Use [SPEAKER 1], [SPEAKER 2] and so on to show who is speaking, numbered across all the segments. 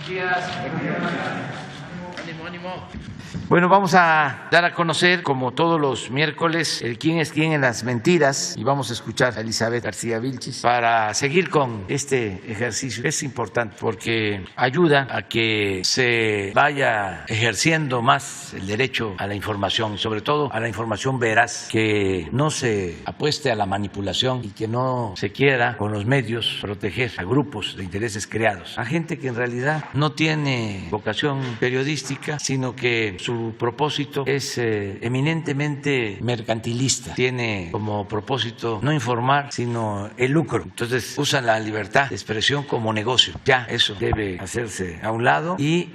[SPEAKER 1] Ánimo, ánimo. Bueno, vamos a dar a conocer, como todos los miércoles, el quién es quién en las mentiras, y vamos a escuchar a Elizabeth García Vilchis para seguir con este ejercicio. Es importante porque ayuda a que se vaya ejerciendo más el derecho a la información, sobre todo a la información veraz, que no se apueste a la manipulación y que no se quiera con los medios proteger a grupos de intereses creados, a gente que en realidad no tiene vocación periodística, sino que su propósito es eminentemente mercantilista. Tiene como propósito no informar, sino el lucro. Entonces usan la libertad de expresión como negocio. Ya eso debe hacerse a un lado y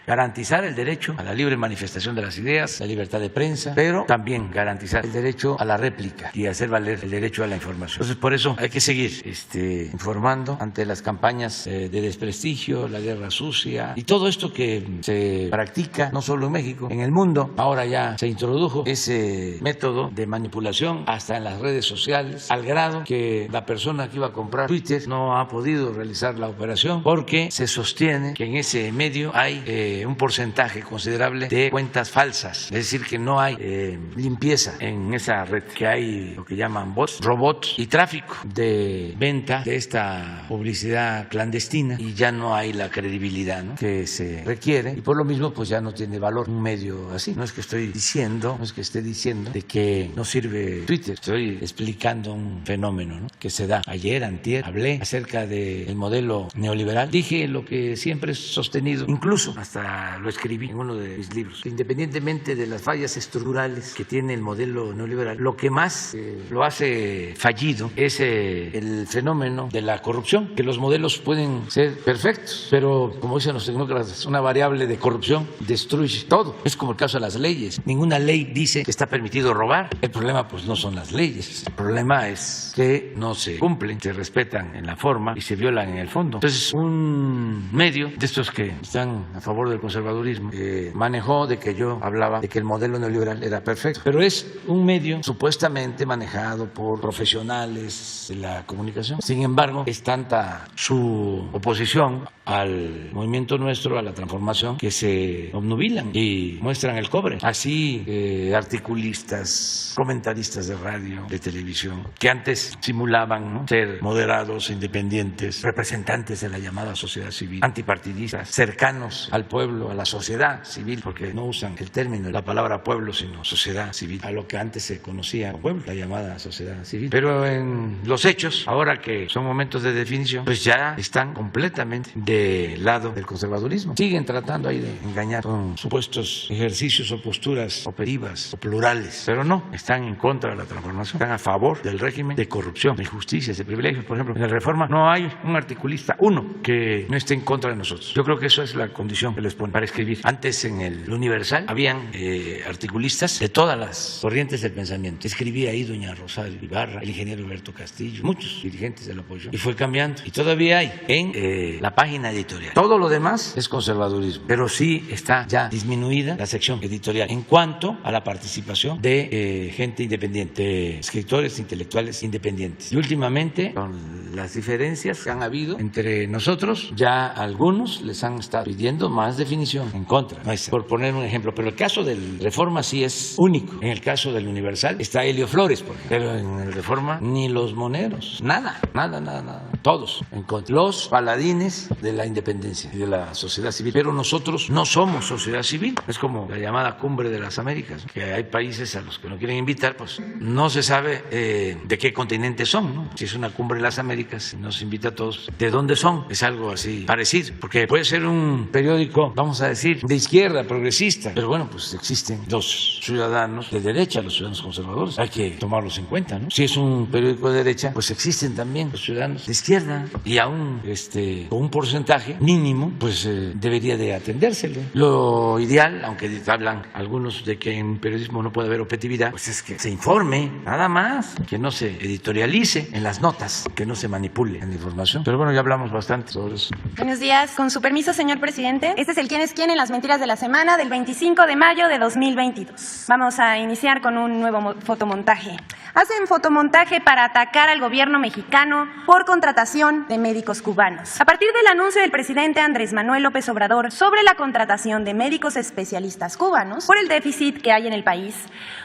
[SPEAKER 1] garantizar el derecho a la libre manifestación de las ideas, la libertad de prensa, pero también garantizar el derecho a la réplica y hacer valer el derecho a la información. Entonces por eso hay que seguir informando ante las campañas de desprestigio, la guerra sucia y todo esto que se practica no solo en México, en el mundo. Ahora ya se introdujo ese método de manipulación hasta en las redes sociales, al grado que la persona que iba a comprar Twitter no ha podido realizar la operación porque se sostiene que en ese medio hay un porcentaje considerable de cuentas falsas, es decir, que no hay limpieza en esa red, que hay lo que llaman bots, robots y tráfico de venta de esta publicidad clandestina, y ya no hay la credibilidad, ¿no?, que se requiere, y por lo mismo pues ya no tiene valor un medio así. No es que esté diciendo de que no sirve Twitter, estoy explicando un fenómeno, ¿no?, que se da. Ayer, antier, hablé acerca del modelo neoliberal, dije lo que siempre he sostenido, incluso hasta lo escribí en uno de mis libros, que independientemente de las fallas estructurales que tiene el modelo neoliberal, lo que más lo hace fallido es el fenómeno de la corrupción, que los modelos pueden ser perfectos, pero como dicen los tecnócratas, una variable de corrupción destruye todo. Es como el caso de las leyes. Ninguna ley dice que está permitido robar. El problema pues no son las leyes. El problema es que no se cumplen, se respetan en la forma y se violan en el fondo. Entonces, un medio de estos que están a favor del conservadurismo manejó de que yo hablaba de que el modelo neoliberal era perfecto. Pero es un medio supuestamente manejado por profesionales de la comunicación. Sin embargo, es tanta su oposición al movimiento nuestro, a la transformación, que se obnubilan y muestran el cobre. Así articulistas, comentaristas de radio, de televisión, que antes simulaban, ¿no?, ser moderados, independientes, representantes de la llamada sociedad civil, antipartidistas, cercanos al pueblo, a la sociedad civil, porque no usan el término, la palabra pueblo, sino sociedad civil, a lo que antes se conocía como pueblo, la llamada sociedad civil. Pero en los hechos, ahora que son momentos de definición, pues ya están completamente del lado del conservadurismo. Siguen tratando ahí de engañar con supuestos ejercicios o posturas operativas o plurales, pero no, están en contra de la transformación, están a favor del régimen de corrupción, de injusticias, de privilegios. Por ejemplo, en la Reforma no hay un articulista, uno, que no esté en contra de nosotros. Yo creo que eso es la condición que les ponen para escribir. Antes en el Universal habían articulistas de todas las corrientes del pensamiento. Escribía ahí doña Rosario Ibarra, el ingeniero Alberto Castillo, muchos dirigentes del apoyo, y fue cambiando. Y todavía hay en la página editorial. Todo lo demás es conservadurismo, pero sí está ya disminuida la sección editorial en cuanto a la participación de gente independiente, de escritores intelectuales independientes. Y últimamente, con las diferencias que han habido entre nosotros, ya algunos les han estado pidiendo más definición en contra nuestra, por poner un ejemplo. Pero el caso del Reforma sí es único. En el caso del Universal está Helio Flores, por ejemplo. Pero en el Reforma ni los moneros, nada. Todos en contra. Los paladines de la independencia y de la sociedad civil. Pero nosotros no somos sociedad civil. Es como la llamada Cumbre de las Américas, que hay países a los que no quieren invitar, pues no se sabe de qué continente son, ¿no? Si es una Cumbre de las Américas, no se invita a todos, ¿de dónde son? Es algo así parecido, porque puede ser un periódico, vamos a decir, de izquierda, progresista, pero bueno, pues existen los ciudadanos de derecha, los ciudadanos conservadores, hay que tomarlos en cuenta, ¿no? Si es un periódico de derecha, pues existen también los ciudadanos de izquierda, y aún con un porcentaje mínimo, pues debería de atendérsele. Lo ideal, aunque hablan algunos de que en periodismo no puede haber objetividad, pues es que se informe, nada más, que no se editorialice en las notas, que no se manipule la información. Pero bueno, ya hablamos bastante sobre eso.
[SPEAKER 2] Buenos días. Con su permiso, señor presidente. Este es el quién es quién en las mentiras de la semana del 25 de mayo de 2022. Vamos a iniciar con un nuevo fotomontaje. Hacen fotomontaje para atacar al gobierno mexicano por contratación de médicos cubanos. A partir del anuncio del presidente Andrés Manuel López Obrador sobre la contratación de médicos especialistas cubanos por el déficit que hay en el país,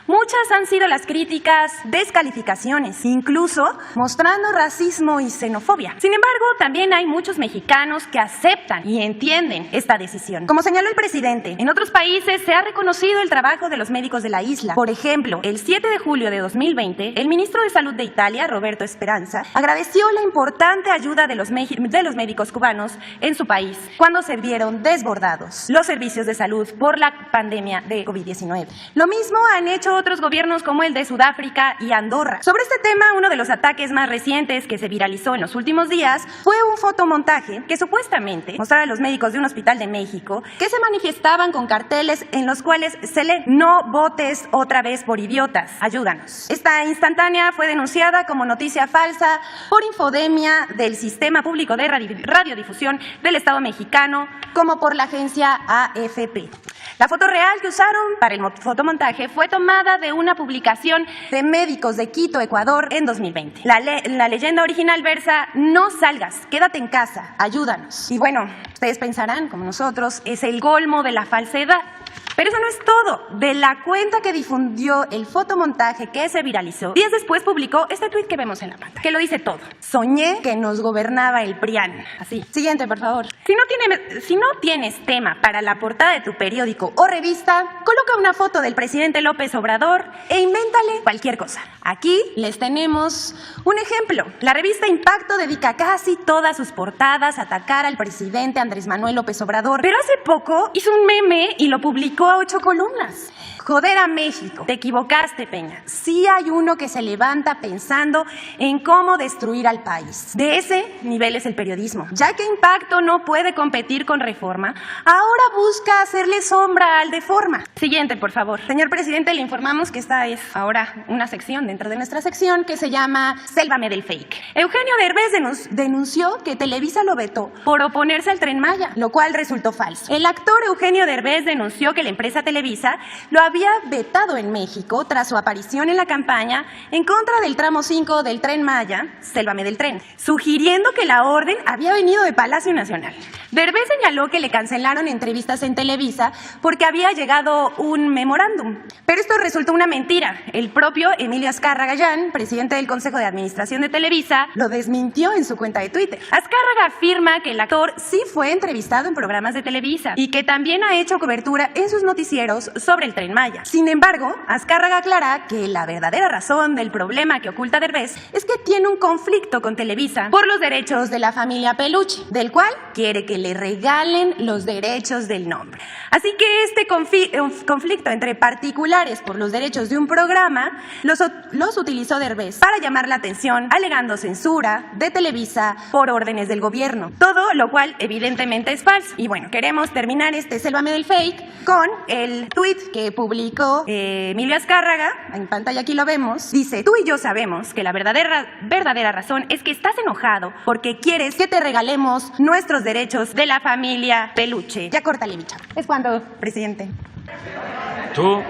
[SPEAKER 2] muchas han sido las críticas, descalificaciones, incluso mostrando racismo y xenofobia. Sin embargo, también hay muchos mexicanos que aceptan y entienden esta decisión. Como señaló el presidente, en otros países se ha reconocido el trabajo de los médicos de la isla. Por ejemplo, el 7 de julio de 2020, el ministro de Salud de Italia, Roberto Speranza, agradeció la importante ayuda de los médicos cubanos en su país cuando se vieron desbordados los servicios de salud por la pandemia de COVID-19. Lo mismo han hecho otros gobiernos como el de Sudáfrica y Andorra. Sobre este tema, uno de los ataques más recientes que se viralizó en los últimos días fue un fotomontaje que supuestamente mostraba a los médicos de un hospital de México que se manifestaban con carteles en los cuales se lee: "No votes otra vez por idiotas, ayúdanos". Esta instantánea fue denunciada como noticia falsa por Infodemia del Sistema Público de Radiodifusión del Estado mexicano, como por la agencia AFP. La foto real que usaron para el fotomontaje fue tomada de una publicación de médicos de Quito, Ecuador, en 2020. La leyenda original versa: "No salgas, quédate en casa, ayúdanos". Y bueno, ustedes pensarán, como nosotros, es el colmo de la falsedad. Pero eso no es todo. De la cuenta que difundió el fotomontaje que se viralizó, días después publicó este tuit que vemos en la pantalla, que lo dice todo. "Soñé que nos gobernaba el PRIAN". Así. Siguiente, por favor. Si no tienes tema para la portada de tu periódico o revista, coloca una foto del presidente López Obrador e invéntale cualquier cosa. Aquí les tenemos un ejemplo. La revista Impacto dedica casi todas sus portadas a atacar al presidente Andrés Manuel López Obrador, pero hace poco hizo un meme y lo publicó a 8 columnas. "Joder a México. Te equivocaste, Peña. Sí hay uno que se levanta pensando en cómo destruir al país". De ese nivel es el periodismo. Ya que Impacto no puede competir con Reforma, ahora busca hacerle sombra al de Forma. Siguiente, por favor. Señor presidente, le informamos que esta es ahora una sección dentro de nuestra sección que se llama Sélvame del Fake. Eugenio Derbez denunció que Televisa lo vetó por oponerse al Tren Maya, lo cual resultó falso. El actor Eugenio Derbez denunció que la empresa Televisa lo había vetado en México tras su aparición en la campaña en contra del tramo 5 del Tren Maya, Sélvame del Tren, sugiriendo que la orden había venido de Palacio Nacional. Derbez señaló que le cancelaron entrevistas en Televisa porque había llegado un memorándum. Pero esto resultó una mentira. El propio Emilio Azcárraga Gallán, presidente del Consejo de Administración de Televisa, lo desmintió en su cuenta de Twitter. Azcárraga afirma que el actor sí fue entrevistado en programas de Televisa y que también ha hecho cobertura en sus noticieros sobre el Tren Maya. Sin embargo, Azcárraga aclara que la verdadera razón del problema que oculta Derbez es que tiene un conflicto con Televisa por los derechos de la familia Peluche, del cual quiere que le regalen los derechos del nombre. Así que este conflicto entre particulares por los derechos de un programa los utilizó Derbez para llamar la atención, alegando censura de Televisa por órdenes del gobierno. Todo lo cual evidentemente es falso. Y bueno, queremos terminar este Sélvame del Fake con el tuit que publicó Emilio Azcárraga. En pantalla aquí lo vemos. Dice: "Tú y yo sabemos que la verdadera razón es que estás enojado porque quieres que te regalemos nuestros derechos de la familia Peluche". Ya córtale, bicha. Es cuando, presidente.
[SPEAKER 1] Tú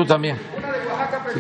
[SPEAKER 1] también. Sí.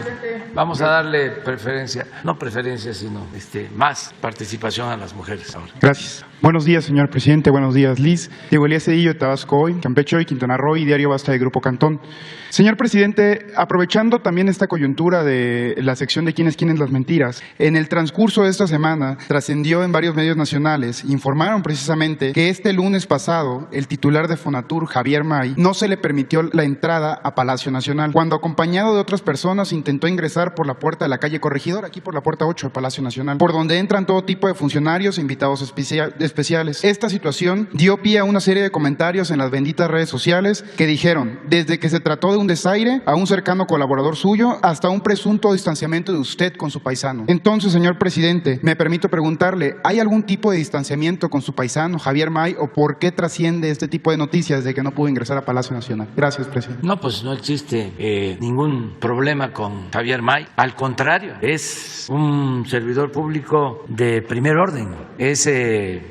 [SPEAKER 1] Vamos a darle preferencia, no preferencia, sino más participación a las mujeres ahora.
[SPEAKER 3] Gracias. Buenos días, señor presidente. Buenos días, Liz. Diego Elías Cedillo, de Tabasco Hoy, Campeche Hoy, Quintana Roo y Diario Basta de Grupo Cantón. Señor presidente, aprovechando también esta coyuntura de la sección de quién es quién en las mentiras, en el transcurso de esta semana trascendió en varios medios nacionales, informaron precisamente que este lunes pasado el titular de Fonatur, Javier May, no se le permitió la entrada a Palacio Nacional, cuando acompañado de otras personas intentó ingresar por la puerta de la calle Corregidor, aquí por la puerta 8 de Palacio Nacional, por donde entran todo tipo de funcionarios e invitados especiales especiales. Esta situación dio pie a una serie de comentarios en las benditas redes sociales que dijeron, desde que se trató de un desaire a un cercano colaborador suyo hasta un presunto distanciamiento de usted con su paisano. Entonces, señor presidente, me permito preguntarle, ¿hay algún tipo de distanciamiento con su paisano, Javier May, o por qué trasciende este tipo de noticias de que no pudo ingresar a Palacio Nacional? Gracias, presidente.
[SPEAKER 1] No, pues no existe ningún problema con Javier May. Al contrario, es un servidor público de primer orden. Es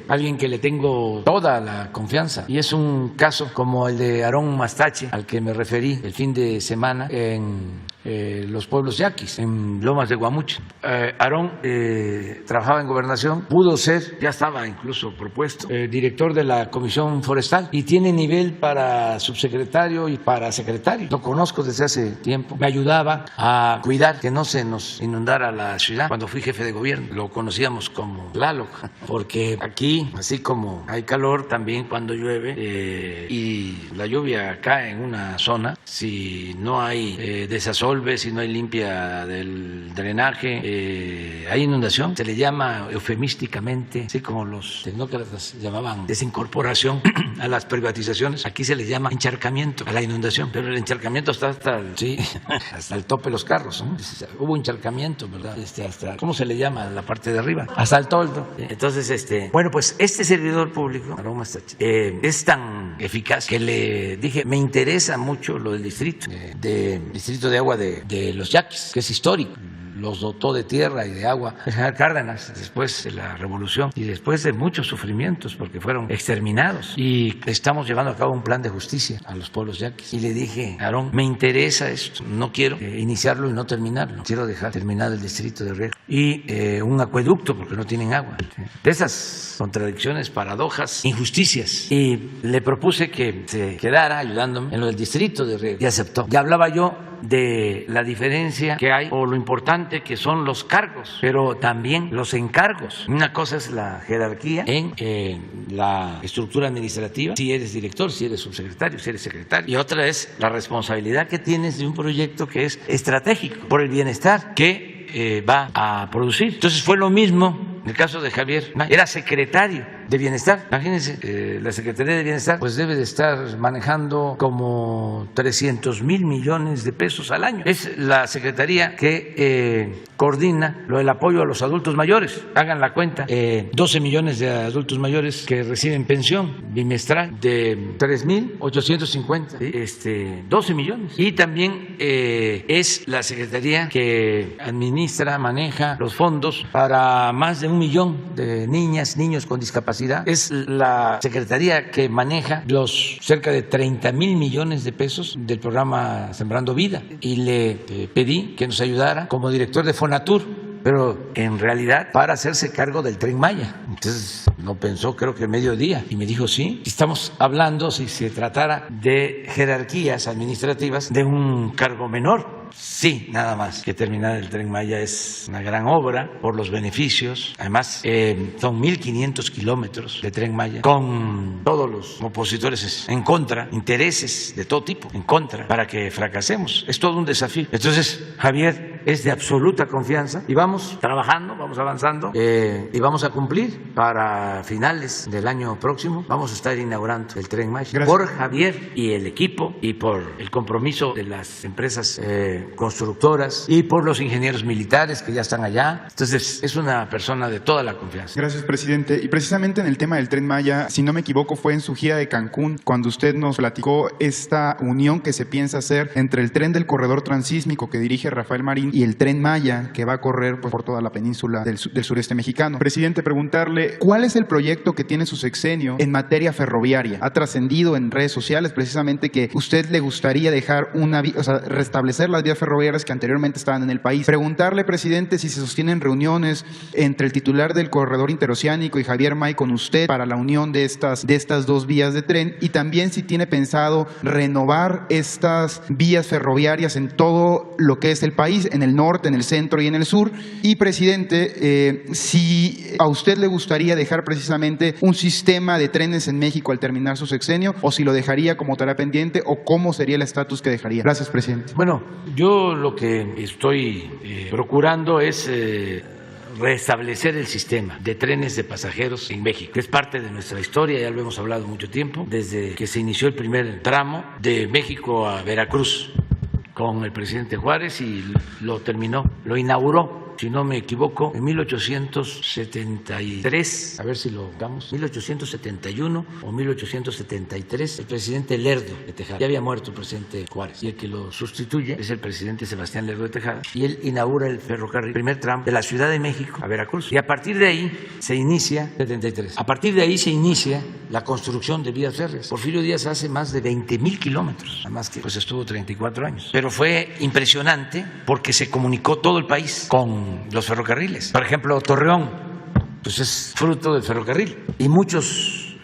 [SPEAKER 1] alguien que le tengo toda la confianza. Y es un caso como el de Aarón Mastache, al que me referí el fin de semana en los pueblos yaquis, en Lomas de Guamuchi. Aarón trabajaba en Gobernación, pudo ser, ya estaba incluso propuesto, director de la Comisión Forestal y tiene nivel para subsecretario y para secretario. Lo conozco desde hace tiempo. Me ayudaba a cuidar que no se nos inundara la ciudad cuando fui jefe de gobierno. Lo conocíamos como Tlaloc, porque aquí, así como hay calor, también cuando llueve y la lluvia cae en una zona, si no hay desasolve, si no hay limpia del drenaje, hay inundación. Se le llama eufemísticamente, así como los tecnócratas llamaban desincorporación a las privatizaciones, aquí se le llama encharcamiento a la inundación, pero el encharcamiento está hasta el tope de los carros, ¿no? Hubo encharcamiento, ¿verdad? Hasta, ¿cómo se le llama la parte de arriba? Hasta el toldo. Entonces, bueno, pues este servidor público, Aarón Mastache, es tan eficaz que le dije, me interesa mucho lo del distrito de agua de los yaquis, que es histórico. Los dotó de tierra y de agua el general Cárdenas después de la revolución y después de muchos sufrimientos porque fueron exterminados, y estamos llevando a cabo un plan de justicia a los pueblos yaquis. Y le dije, Aarón, me interesa esto, no quiero iniciarlo y no terminarlo, quiero dejar terminado el distrito de riego y un acueducto porque no tienen agua. De esas contradicciones, paradojas, injusticias, y le propuse que se quedara ayudándome en lo del distrito de riego y aceptó. Ya hablaba yo de la diferencia que hay o lo importante que son los cargos, pero también los encargos. Una cosa es la jerarquía en la estructura administrativa, si eres director, si eres subsecretario, si eres secretario, y otra es la responsabilidad que tienes de un proyecto que es estratégico por el bienestar que va a producir. Entonces fue lo mismo en el caso de Javier May, era secretario de Bienestar. Imagínense, la Secretaría de Bienestar pues debe de estar manejando como 300,000 millones de pesos al año. Es la secretaría que coordina lo del apoyo a los adultos mayores. Hagan la cuenta, 12 millones de adultos mayores que reciben pensión bimestral de 3,850, 12 millones. Y también es la secretaría que administra, maneja los fondos para más de 1 millón de niñas, niños con discapacidad. Es la secretaría que maneja los cerca de 30,000 millones de pesos del programa Sembrando Vida. Y le pedí que nos ayudara como director de Fonatur, pero en realidad para hacerse cargo del Tren Maya. Entonces no pensó, creo que mediodía, y me dijo, sí, estamos hablando, si se tratara de jerarquías administrativas, de un cargo menor. Sí, nada más que terminar el Tren Maya es una gran obra por los beneficios. Además, son 1,500 kilómetros de Tren Maya con todos los opositores en contra, intereses de todo tipo en contra, para que fracasemos. Es todo un desafío. Entonces, Javier es de absoluta confianza y vamos trabajando, vamos avanzando y vamos a cumplir para finales del año próximo. Vamos a estar inaugurando el Tren Maya. Gracias. Por Javier y el equipo y por el compromiso de las empresas constructoras y por los ingenieros militares que ya están allá. Entonces es una persona de toda la confianza.
[SPEAKER 3] Gracias, presidente. Y precisamente en el tema del Tren Maya, si no me equivoco, fue en su gira de Cancún cuando usted nos platicó esta unión que se piensa hacer entre el tren del corredor transísmico que dirige Rafael Marín y el Tren Maya que va a correr pues, por toda la península del sureste mexicano. Presidente, preguntarle ¿cuál es el proyecto que tiene su sexenio en materia ferroviaria? Ha trascendido en redes sociales precisamente que usted le gustaría dejar restablecer las vías ferroviarias que anteriormente estaban en el país. Preguntarle, presidente, si se sostienen reuniones entre el titular del corredor interoceánico y Javier May con usted para la unión de estas dos vías de tren, y también si tiene pensado renovar estas vías ferroviarias en todo lo que es el país, en el norte, en el centro y en el sur. Y, presidente, si a usted le gustaría dejar precisamente un sistema de trenes en México al terminar su sexenio, o si lo dejaría como tarea pendiente, o cómo sería el estatus que dejaría. Gracias, presidente.
[SPEAKER 1] Bueno, yo lo que estoy procurando es restablecer el sistema de trenes de pasajeros en México. Es parte de nuestra historia, ya lo hemos hablado mucho tiempo, desde que se inició el primer tramo de México a Veracruz con el presidente Juárez y lo terminó, lo inauguró, si no me equivoco, en 1873, a ver si lo damos, 1871 o 1873, el presidente Lerdo de Tejada. Ya había muerto el presidente Juárez y el que lo sustituye es el presidente Sebastián Lerdo de Tejada y él inaugura el ferrocarril, primer tramo de la Ciudad de México a Veracruz. Y a partir de ahí se inicia, 73, a partir de ahí se inicia la construcción de vías férreas. Porfirio Díaz hace más de 20,000 kilómetros, además que pues estuvo 34 años. Pero fue impresionante porque se comunicó todo el país con los ferrocarriles. Por ejemplo, Torreón, pues es fruto del ferrocarril y muchos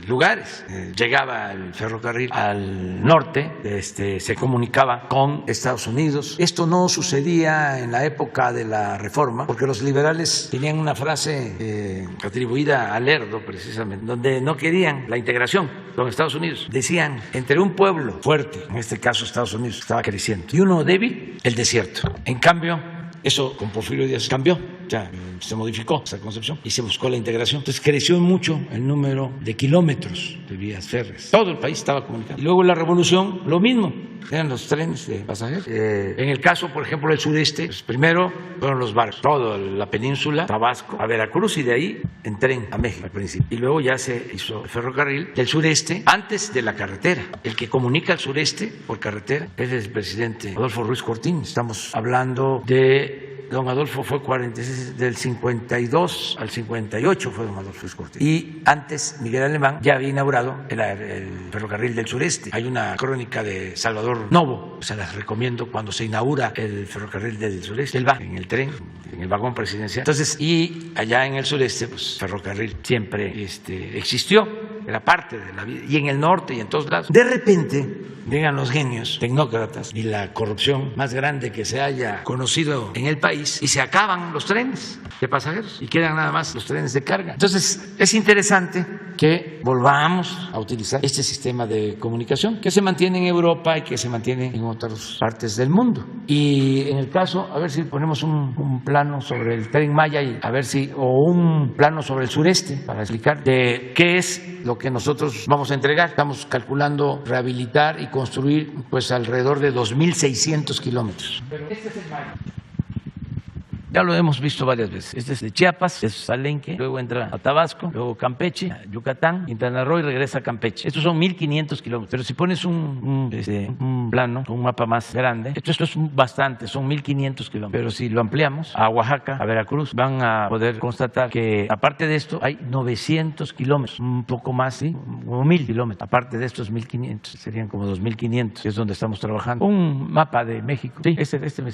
[SPEAKER 1] lugares. Llegaba el ferrocarril al norte, se comunicaba con Estados Unidos. Esto no sucedía en la época de la Reforma, porque los liberales tenían una frase atribuida a Lerdo, precisamente, donde no querían la integración con Estados Unidos. Decían, entre un pueblo fuerte, en este caso Estados Unidos, estaba creciendo, y uno débil, el desierto. En cambio, eso con Porfirio Díaz cambió, ya se modificó esa concepción y se buscó la integración. Entonces creció mucho el número de kilómetros de vías férreas. Todo el país estaba comunicado. Y luego la revolución, lo mismo, eran los trenes de pasajeros. En el caso, por ejemplo, del sureste, pues primero fueron los barcos, toda la península, Tabasco, a Veracruz y de ahí en tren a México al principio. Y luego ya se hizo el ferrocarril del sureste antes de la carretera. El que comunica al sureste por carretera es el presidente Adolfo Ruiz Cortines. Estamos hablando de don Adolfo, fue 46, del 52 al 58 fue don Adolfo Ruiz Cortines. Y antes Miguel Alemán ya había inaugurado el ferrocarril del sureste. Hay una crónica de Salvador Novo, se las recomiendo, cuando se inaugura el ferrocarril del sureste. Él va en el tren, en el vagón presidencial. Entonces, y allá en el sureste, pues ferrocarril siempre existió, era parte de la vida. Y en el norte y en todos lados. De repente llegan los genios tecnócratas y la corrupción más grande que se haya conocido en el país y se acaban los trenes de pasajeros y quedan nada más los trenes de carga. Entonces es interesante que volvamos a utilizar este sistema de comunicación que se mantiene en Europa y que se mantiene en otras partes del mundo. Y en el caso, a ver si ponemos un plano sobre el Tren Maya y a ver si, o un plano sobre el sureste para explicar de qué es lo que nosotros vamos a entregar. Estamos calculando rehabilitar y construir pues alrededor de 2,600 kilómetros. Pero este es el Maya. Ya lo hemos visto varias veces. Este es de Chiapas, es Palenque, luego entra a Tabasco, luego Campeche, a Yucatán, Quintana Roo y regresa a Campeche. Estos son 1,500 kilómetros. Pero si pones un plano, un mapa más grande, esto es bastante, son 1,500 kilómetros. Pero si lo ampliamos a Oaxaca, a Veracruz, van a poder constatar que aparte de esto hay 900 kilómetros, un poco más, ¿sí? Como 1,000 kilómetros. Aparte de estos 1,500, serían como 2,500, que es donde estamos trabajando. Un mapa de México. Sí,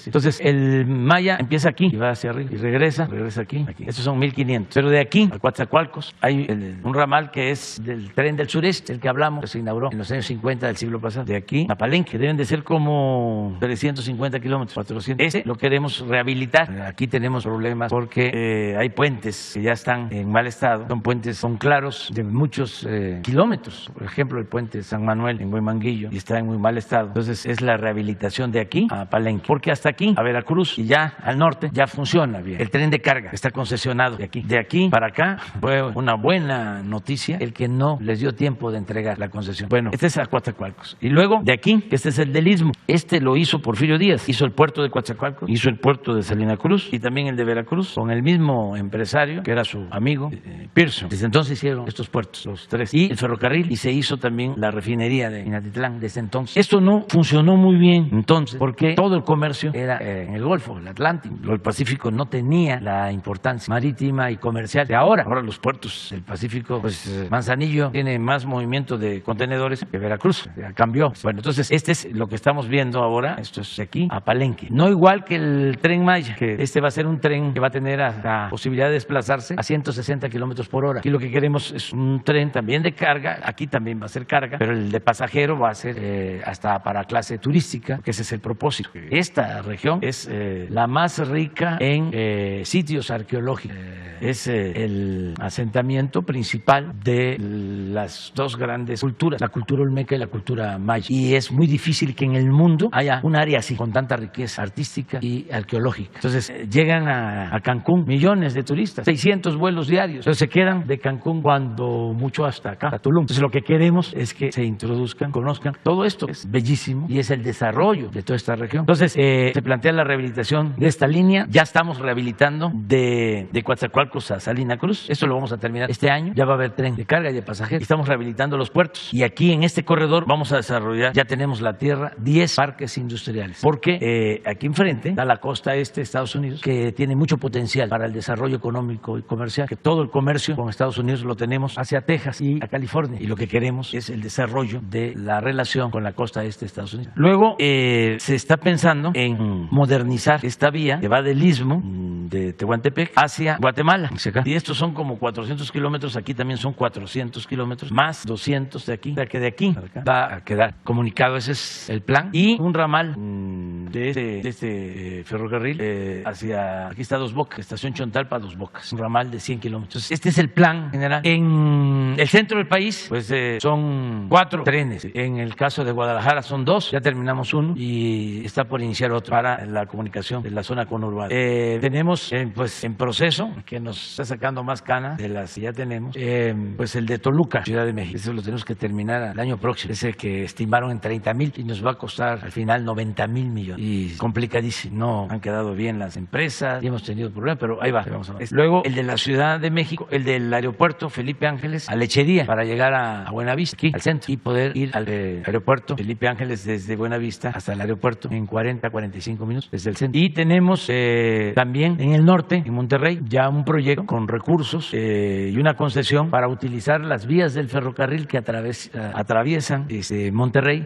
[SPEAKER 1] Entonces el Maya empieza aquí y va hacia arriba y regresa aquí. Estos son 1,500. Pero de aquí a Coatzacoalcos hay un ramal que es del tren del sureste, el que hablamos, que se inauguró en los años 50 del siglo pasado. De aquí a Palenque deben de ser como 350 kilómetros, 400. Ese lo queremos rehabilitar. Aquí tenemos problemas porque hay puentes que ya están en mal estado. Son puentes, son claros de muchos kilómetros. Por ejemplo, el puente San Manuel en Huemanguillo y está en muy mal estado. Entonces es la rehabilitación de aquí a Palenque. Porque hasta aquí, a Veracruz y ya al norte, ya funciona bien. El tren de carga está concesionado de aquí. De aquí para acá fue una buena noticia el que no les dio tiempo de entregar la concesión. Bueno, este es a Coatzacoalcos. Y luego de aquí, este es el del Istmo. Este lo hizo Porfirio Díaz. Hizo el puerto de Coatzacoalcos, hizo el puerto de Salina Cruz y también el de Veracruz con el mismo empresario que era su amigo Pearson. Desde entonces hicieron estos puertos, los tres. Y el ferrocarril, y se hizo también la refinería de Minatitlán desde entonces. Esto no funcionó muy bien entonces porque todo el comercio era en el Golfo, el Atlántico, el Pacífico no tenía la importancia marítima y comercial de ahora. Ahora los puertos del Pacífico, pues Manzanillo tiene más movimiento de contenedores que Veracruz, ya cambió. Bueno, entonces este es lo que estamos viendo ahora, esto es de aquí a Palenque. No igual que el Tren Maya, que este va a ser un tren que va a tener la posibilidad de desplazarse a 160 kilómetros por hora. Aquí lo que queremos es un tren también de carga, aquí también va a ser carga, pero el de pasajero va a ser hasta para clase turística, que ese es el propósito. Esta región es la más rica enfoca en sitios arqueológicos. Es el asentamiento principal de las dos grandes culturas, la cultura olmeca y la cultura maya. Y es muy difícil que en el mundo haya un área así, con tanta riqueza artística y arqueológica. Entonces, llegan a Cancún millones de turistas, 600 vuelos diarios. Entonces, se quedan de Cancún cuando mucho hasta acá, a Tulum. Entonces, lo que queremos es que se introduzcan, conozcan todo esto. Es bellísimo y es el desarrollo de toda esta región. Entonces, se plantea la rehabilitación de esta línea. Ya estamos rehabilitando de Coatzacoalcos a Salina Cruz. Esto lo vamos a terminar este año. Ya va a haber tren de carga y de pasajeros. Estamos rehabilitando los puertos. Y aquí en este corredor vamos a desarrollar, ya tenemos la tierra, 10 parques industriales. Porque aquí enfrente está la costa este de Estados Unidos, que tiene mucho potencial para el desarrollo económico y comercial. Que todo el comercio con Estados Unidos lo tenemos hacia Texas y a California. Y lo que queremos es el desarrollo de la relación con la costa este de Estados Unidos. Luego se está pensando en modernizar esta vía que va del istmo de Tehuantepec hacia Guatemala. Y estos son como 400 kilómetros, aquí también son 400 kilómetros, más 200 de aquí. O sea que de aquí va a quedar comunicado, ese es el plan. Y un ramal de este ferrocarril hacia, aquí está Dos Bocas, estación Chontalpa, Dos Bocas, un ramal de 100 kilómetros. Este es el plan general. En el centro del país, pues son 4 trenes. En el caso de Guadalajara son 2, ya terminamos uno y está por iniciar otro para la comunicación de la zona conurbana. Tenemos pues en proceso, que nos está sacando más cana de las que ya tenemos, pues el de Toluca, Ciudad de México. Eso lo tenemos que terminar el año próximo. Ese que estimaron en 30,000 y nos va a costar al final 90,000 millones. Y complicadísimo. No han quedado bien las empresas y hemos tenido problemas, pero ahí va. Vamos a ver. Luego el de la Ciudad de México, el del aeropuerto Felipe Ángeles a Lechería para llegar a Buenavista, aquí al centro, y poder ir al aeropuerto Felipe Ángeles desde Buenavista hasta el aeropuerto en 40-45 minutos desde el centro. Y tenemos también en el norte, en Monterrey, ya un proyecto con recursos y una concesión para utilizar las vías del ferrocarril que atraviesan Monterrey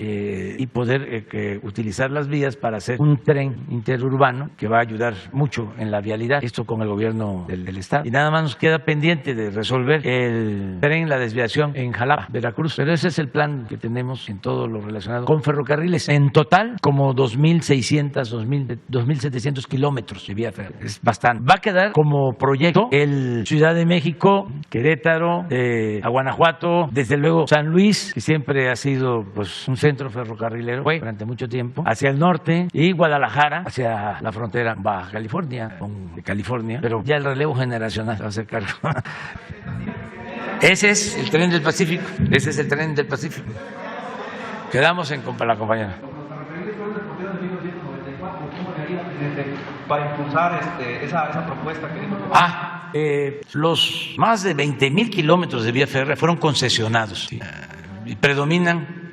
[SPEAKER 1] y poder utilizar las vías para hacer un tren interurbano que va a ayudar mucho en la vialidad, esto con el gobierno del estado. Y nada más nos queda pendiente de resolver el tren, la desviación en Jalapa, Veracruz. Pero ese es el plan que tenemos en todo lo relacionado con ferrocarriles. En total, como 2,600, 2,700 kilómetros de vía férrea. Es bastante. Va a quedar como proyecto el Ciudad de México, Querétaro, a Guanajuato, desde luego San Luis, que siempre ha sido pues un centro ferrocarrilero durante mucho tiempo, hacia el norte, y Guadalajara hacia la frontera Baja California, con California, pero ya el relevo generacional va a ser cargo. Ese es el tren del Pacífico, ese es el tren del Pacífico. Quedamos en la compañera.
[SPEAKER 4] Para impulsar esa propuesta que dijo.
[SPEAKER 1] Los más de 20,000 kilómetros de vía férrea fueron concesionados y predominan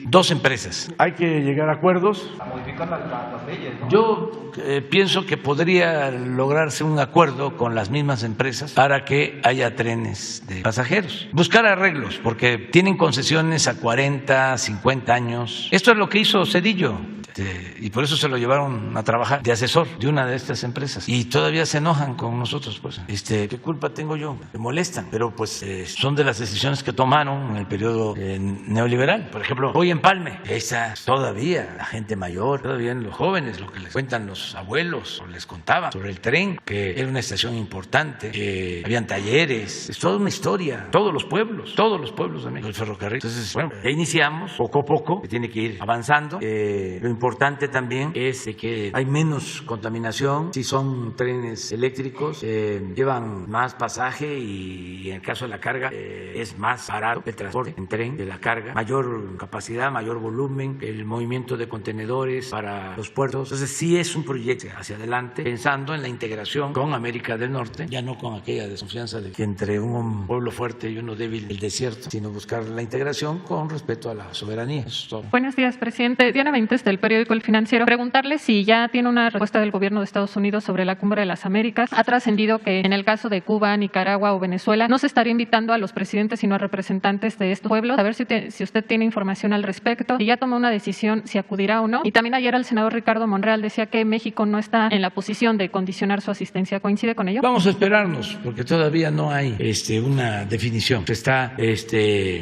[SPEAKER 1] 2 empresas. Hay que llegar a acuerdos.
[SPEAKER 4] A modificar las leyes, ¿no?
[SPEAKER 1] Yo pienso que podría lograrse un acuerdo con las mismas empresas para que haya trenes de pasajeros. Buscar arreglos, porque tienen concesiones a 40, 50 años. Esto es lo que hizo Zedillo. Y por eso se lo llevaron a trabajar de asesor de una de estas empresas. Y todavía se enojan con nosotros, pues. ¿Qué culpa tengo yo? Me molestan, pero pues son de las decisiones que tomaron en el periodo neoliberal. Por ejemplo, hoy Empalme, está todavía la gente mayor, todavía los jóvenes, lo que les cuentan los abuelos, o les contaban sobre el tren, que era una estación importante, que habían talleres, es toda una historia, todos los pueblos de México, el ferrocarril. Entonces, bueno, ya iniciamos, poco a poco, que tiene que ir avanzando. Lo importante también es de que hay menos contaminación. Si son trenes eléctricos, llevan más pasaje y en el caso de la carga es más barato el transporte en tren de la carga, mayor capacidad, mayor volumen, el movimiento de contenedores para los puertos. Entonces sí es un proyecto hacia adelante pensando en la integración con América del Norte, ya no con aquella desconfianza de que entre un pueblo fuerte y uno débil el desierto, sino buscar la integración con respeto a la soberanía. Eso es todo.
[SPEAKER 5] Buenos días, presidente. Diana Benítez, del periódico El Financiero. Preguntarle si ya tiene una respuesta del gobierno de Estados Unidos sobre la Cumbre de las Américas. Ha trascendido que en el caso de Cuba, Nicaragua o Venezuela no se estaría invitando a los presidentes sino a representantes de estos pueblos. A ver si usted tiene información al respecto y ya tomó una decisión si acudirá o no. Y también ayer el senador Ricardo Monreal decía que México no está en la posición de condicionar su asistencia. ¿Coincide con ello?
[SPEAKER 1] Vamos a esperarnos porque todavía no hay una definición. Se está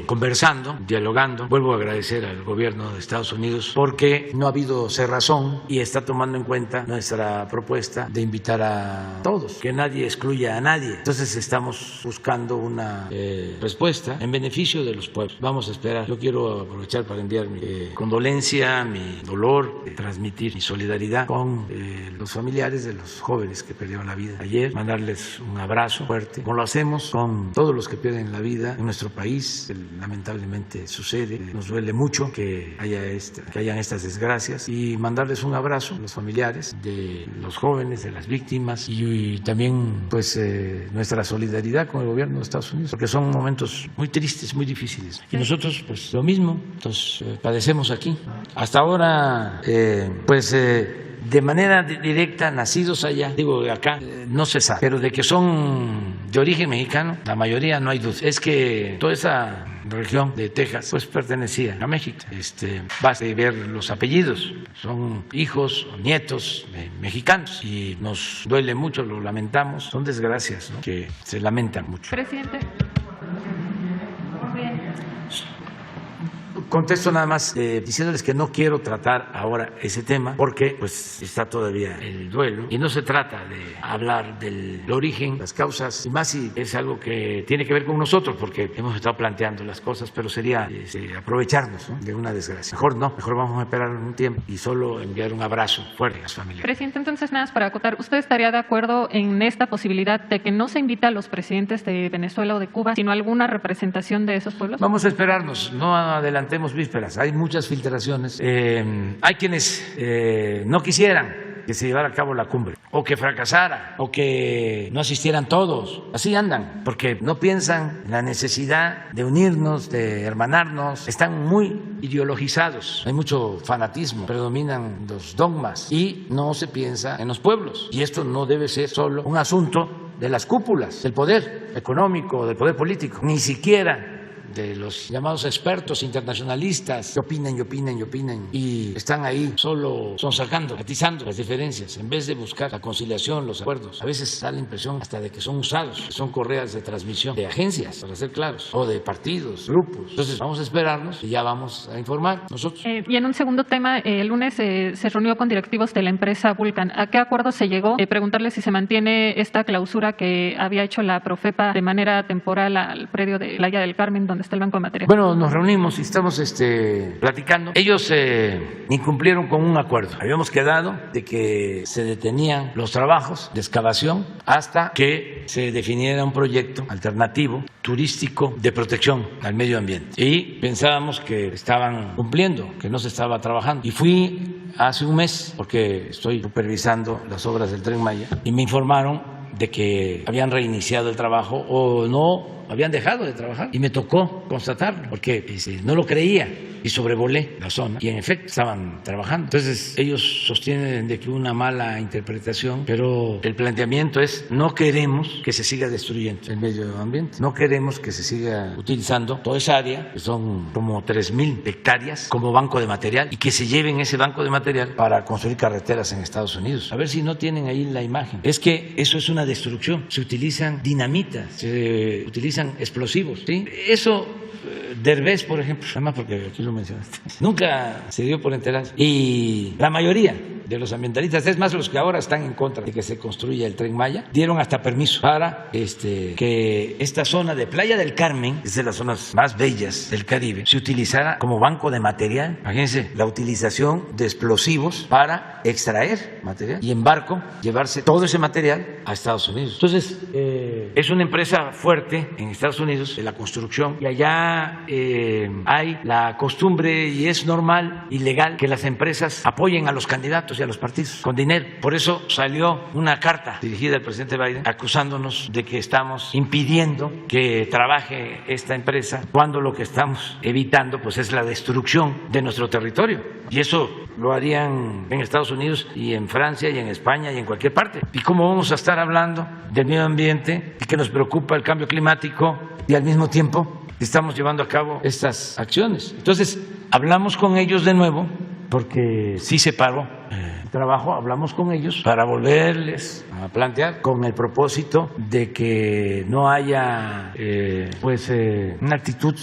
[SPEAKER 1] conversando, dialogando. Vuelvo a agradecer al gobierno de Estados Unidos porque no ha habido cerrazón y está tomando en cuenta nuestra propuesta de invitar a todos, que nadie excluya a nadie. Entonces estamos buscando una respuesta en beneficio de los pueblos. Vamos a esperar. Yo quiero aprovechar para enviar mi condolencia, mi dolor, transmitir mi solidaridad con los familiares de los jóvenes que perdieron la vida ayer, mandarles un abrazo fuerte, como lo hacemos con todos los que pierden la vida en nuestro país. Lamentablemente sucede, nos duele mucho que hayan estas desgracias, y mandarles un abrazo a los familiares de los jóvenes, de las víctimas, y también pues nuestra solidaridad con el gobierno de Estados Unidos, porque son momentos muy tristes, muy difíciles, y nosotros pues lo mismo, entonces padecemos aquí. Hasta ahora de manera directa, nacidos allá, digo acá, no se sabe, pero de que son de origen mexicano, la mayoría no hay duda. Es que toda esa región de Texas pues pertenecía a México. Basta ver los apellidos, son hijos o nietos de mexicanos, y nos duele mucho, lo lamentamos, son desgracias, ¿no?, que se lamentan mucho.
[SPEAKER 5] Presidente.
[SPEAKER 1] Contesto nada más diciéndoles que no quiero tratar ahora ese tema porque pues está todavía el duelo y no se trata de hablar del origen, las causas, y más si es algo que tiene que ver con nosotros, porque hemos estado planteando las cosas, pero sería aprovecharnos, ¿no?, de una desgracia. Mejor vamos a esperar un tiempo y solo enviar un abrazo fuerte a las familias.
[SPEAKER 5] Presidente, entonces nada más para acotar, ¿usted estaría de acuerdo en esta posibilidad de que no se invite a los presidentes de Venezuela o de Cuba, sino alguna representación de esos pueblos?
[SPEAKER 1] Vamos a esperarnos, no adelantemos vísperas, hay muchas filtraciones, hay quienes no quisieran que se llevara a cabo la cumbre, o que fracasara, o que no asistieran todos. Así andan, porque no piensan en la necesidad de unirnos, de hermanarnos. Están muy ideologizados, hay mucho fanatismo, predominan los dogmas y no se piensa en los pueblos. Y esto no debe ser solo un asunto de las cúpulas, del poder económico, del poder político, ni siquiera de los llamados expertos internacionalistas que opinan y están ahí solo sonsacando, atizando las diferencias en vez de buscar la conciliación, los acuerdos. A veces da la impresión hasta de que son usados, que son correas de transmisión de agencias, para ser claros, o de partidos, grupos. Entonces vamos a esperarnos y ya vamos a informar nosotros.
[SPEAKER 5] Y en un segundo tema, el lunes se reunió con directivos de la empresa Vulcan. ¿A qué acuerdo se llegó? Preguntarle si se mantiene esta clausura que había hecho la Profepa de manera temporal al predio de Playa del Carmen, donde está el Banco de Material.
[SPEAKER 1] Bueno, nos reunimos y estamos platicando. Ellos incumplieron con un acuerdo. Habíamos quedado de que se detenían los trabajos de excavación hasta que se definiera un proyecto alternativo turístico de protección al medio ambiente. Y pensábamos que estaban cumpliendo, que no se estaba trabajando. Y fui hace un mes, porque estoy supervisando las obras del Tren Maya, y me informaron de que habían reiniciado el trabajo o no habían dejado de trabajar, y me tocó constatarlo porque no lo creía y sobrevolé la zona y en efecto estaban trabajando. Entonces ellos sostienen de que una mala interpretación, pero el planteamiento es: no queremos que se siga destruyendo el medio ambiente, no queremos que se siga utilizando toda esa área, que son como 3,000 hectáreas, como banco de material, y que se lleven ese banco de material para construir carreteras en Estados Unidos. A ver si no tienen ahí la imagen. Es que eso es una destrucción, se utilizan dinamitas, se utilizan explosivos, ¿sí? Eso, Derbez, por ejemplo, además porque aquí lo mencionaste, nunca se dio por enterado. Y la mayoría de los ambientalistas, es más, los que ahora están en contra de que se construya el Tren Maya, dieron hasta permiso para que esta zona de Playa del Carmen, es de las zonas más bellas del Caribe, se utilizara como banco de material. Imagínense la utilización de explosivos para extraer material y en barco llevarse todo ese material a Estados Unidos. Entonces, es una empresa fuerte en Estados Unidos de la construcción, y allá hay la costumbre, y es normal y legal, que las empresas apoyen a los candidatos y a los partidos con dinero. Por eso salió una carta dirigida al presidente Biden acusándonos de que estamos impidiendo que trabaje esta empresa, cuando lo que estamos evitando pues es la destrucción de nuestro territorio. Y eso lo harían en Estados Unidos y en Francia y en España y en cualquier parte. ¿Y cómo vamos a estar hablando del medio ambiente y que nos preocupa el cambio climático y al mismo tiempo estamos llevando a cabo estas acciones? Entonces, hablamos con ellos de nuevo, porque sí se paró el trabajo, hablamos con ellos para volverles a plantear, con el propósito de que no haya una actitud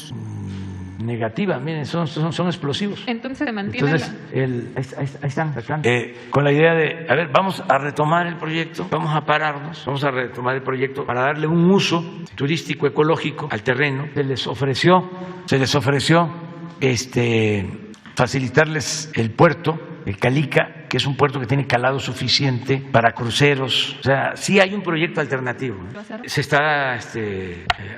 [SPEAKER 1] negativa. Miren, son explosivos.
[SPEAKER 5] Entonces se mantiene.
[SPEAKER 1] Entonces, ahí están sacando. Con la idea de, a ver, vamos a retomar el proyecto, vamos a pararnos, vamos a retomar el proyecto para darle un uso turístico ecológico al terreno. Se les ofreció facilitarles el puerto, el Calica, que es un puerto que tiene calado suficiente para cruceros. O sea, sí hay un proyecto alternativo. Se está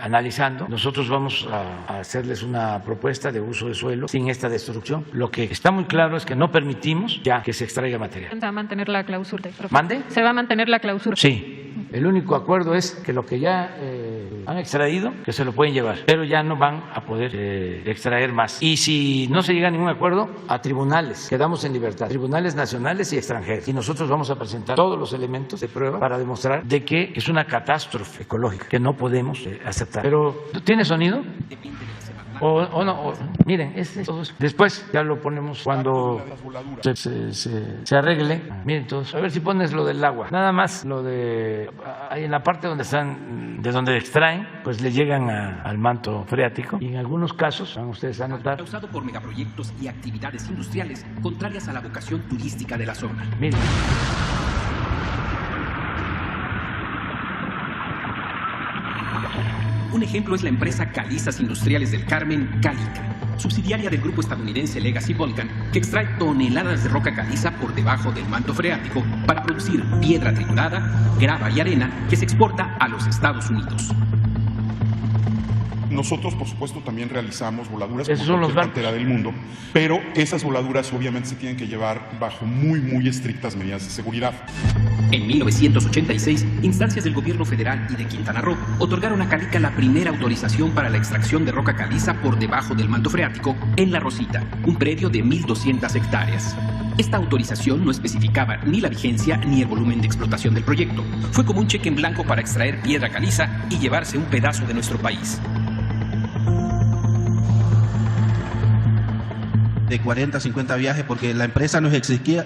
[SPEAKER 1] analizando. Nosotros vamos a hacerles una propuesta de uso de suelo sin esta destrucción. Lo que está muy claro es que no permitimos ya que se extraiga material.
[SPEAKER 5] ¿Se va a mantener la clausura?
[SPEAKER 1] ¿Mande?
[SPEAKER 5] ¿Se va a mantener la clausura?
[SPEAKER 1] Sí. El único acuerdo es que lo que ya han extraído, que se lo pueden llevar, pero ya no van a poder extraer más. Y si no se llega a ningún acuerdo, a tribunales, quedamos en libertad, tribunales nacionales y extranjeros. Y nosotros vamos a presentar todos los elementos de prueba para demostrar de que es una catástrofe ecológica que no podemos aceptar. Pero, ¿tiene sonido? O no, miren, después ya lo ponemos cuando se arregle. Miren todos, a ver si pones lo del agua. Nada más lo de ahí en la parte donde están, de donde extraen, pues le llegan al manto freático. Y en algunos casos, van ustedes a notar,
[SPEAKER 6] causado por megaproyectos y actividades industriales contrarias a la vocación turística de la zona.
[SPEAKER 1] Miren.
[SPEAKER 6] Un ejemplo es la empresa Calizas Industriales del Carmen, Calica, subsidiaria del grupo estadounidense Legacy Volcan, que extrae toneladas de roca caliza por debajo del manto freático para producir piedra triturada, grava y arena que se exporta a los Estados Unidos.
[SPEAKER 7] Nosotros, por supuesto, también realizamos voladuras
[SPEAKER 1] como
[SPEAKER 7] cualquier cantera del mundo, pero esas voladuras obviamente se tienen que llevar bajo muy estrictas medidas de seguridad.
[SPEAKER 6] En 1986, instancias del gobierno federal y de Quintana Roo otorgaron a Calica la primera autorización para la extracción de roca caliza por debajo del manto freático en La Rosita, un predio de 1.200 hectáreas. Esta autorización no especificaba ni la vigencia ni el volumen de explotación del proyecto. Fue como un cheque en blanco para extraer piedra caliza y llevarse un pedazo de nuestro país.
[SPEAKER 8] De 40 a 50 viajes, porque la empresa nos exigía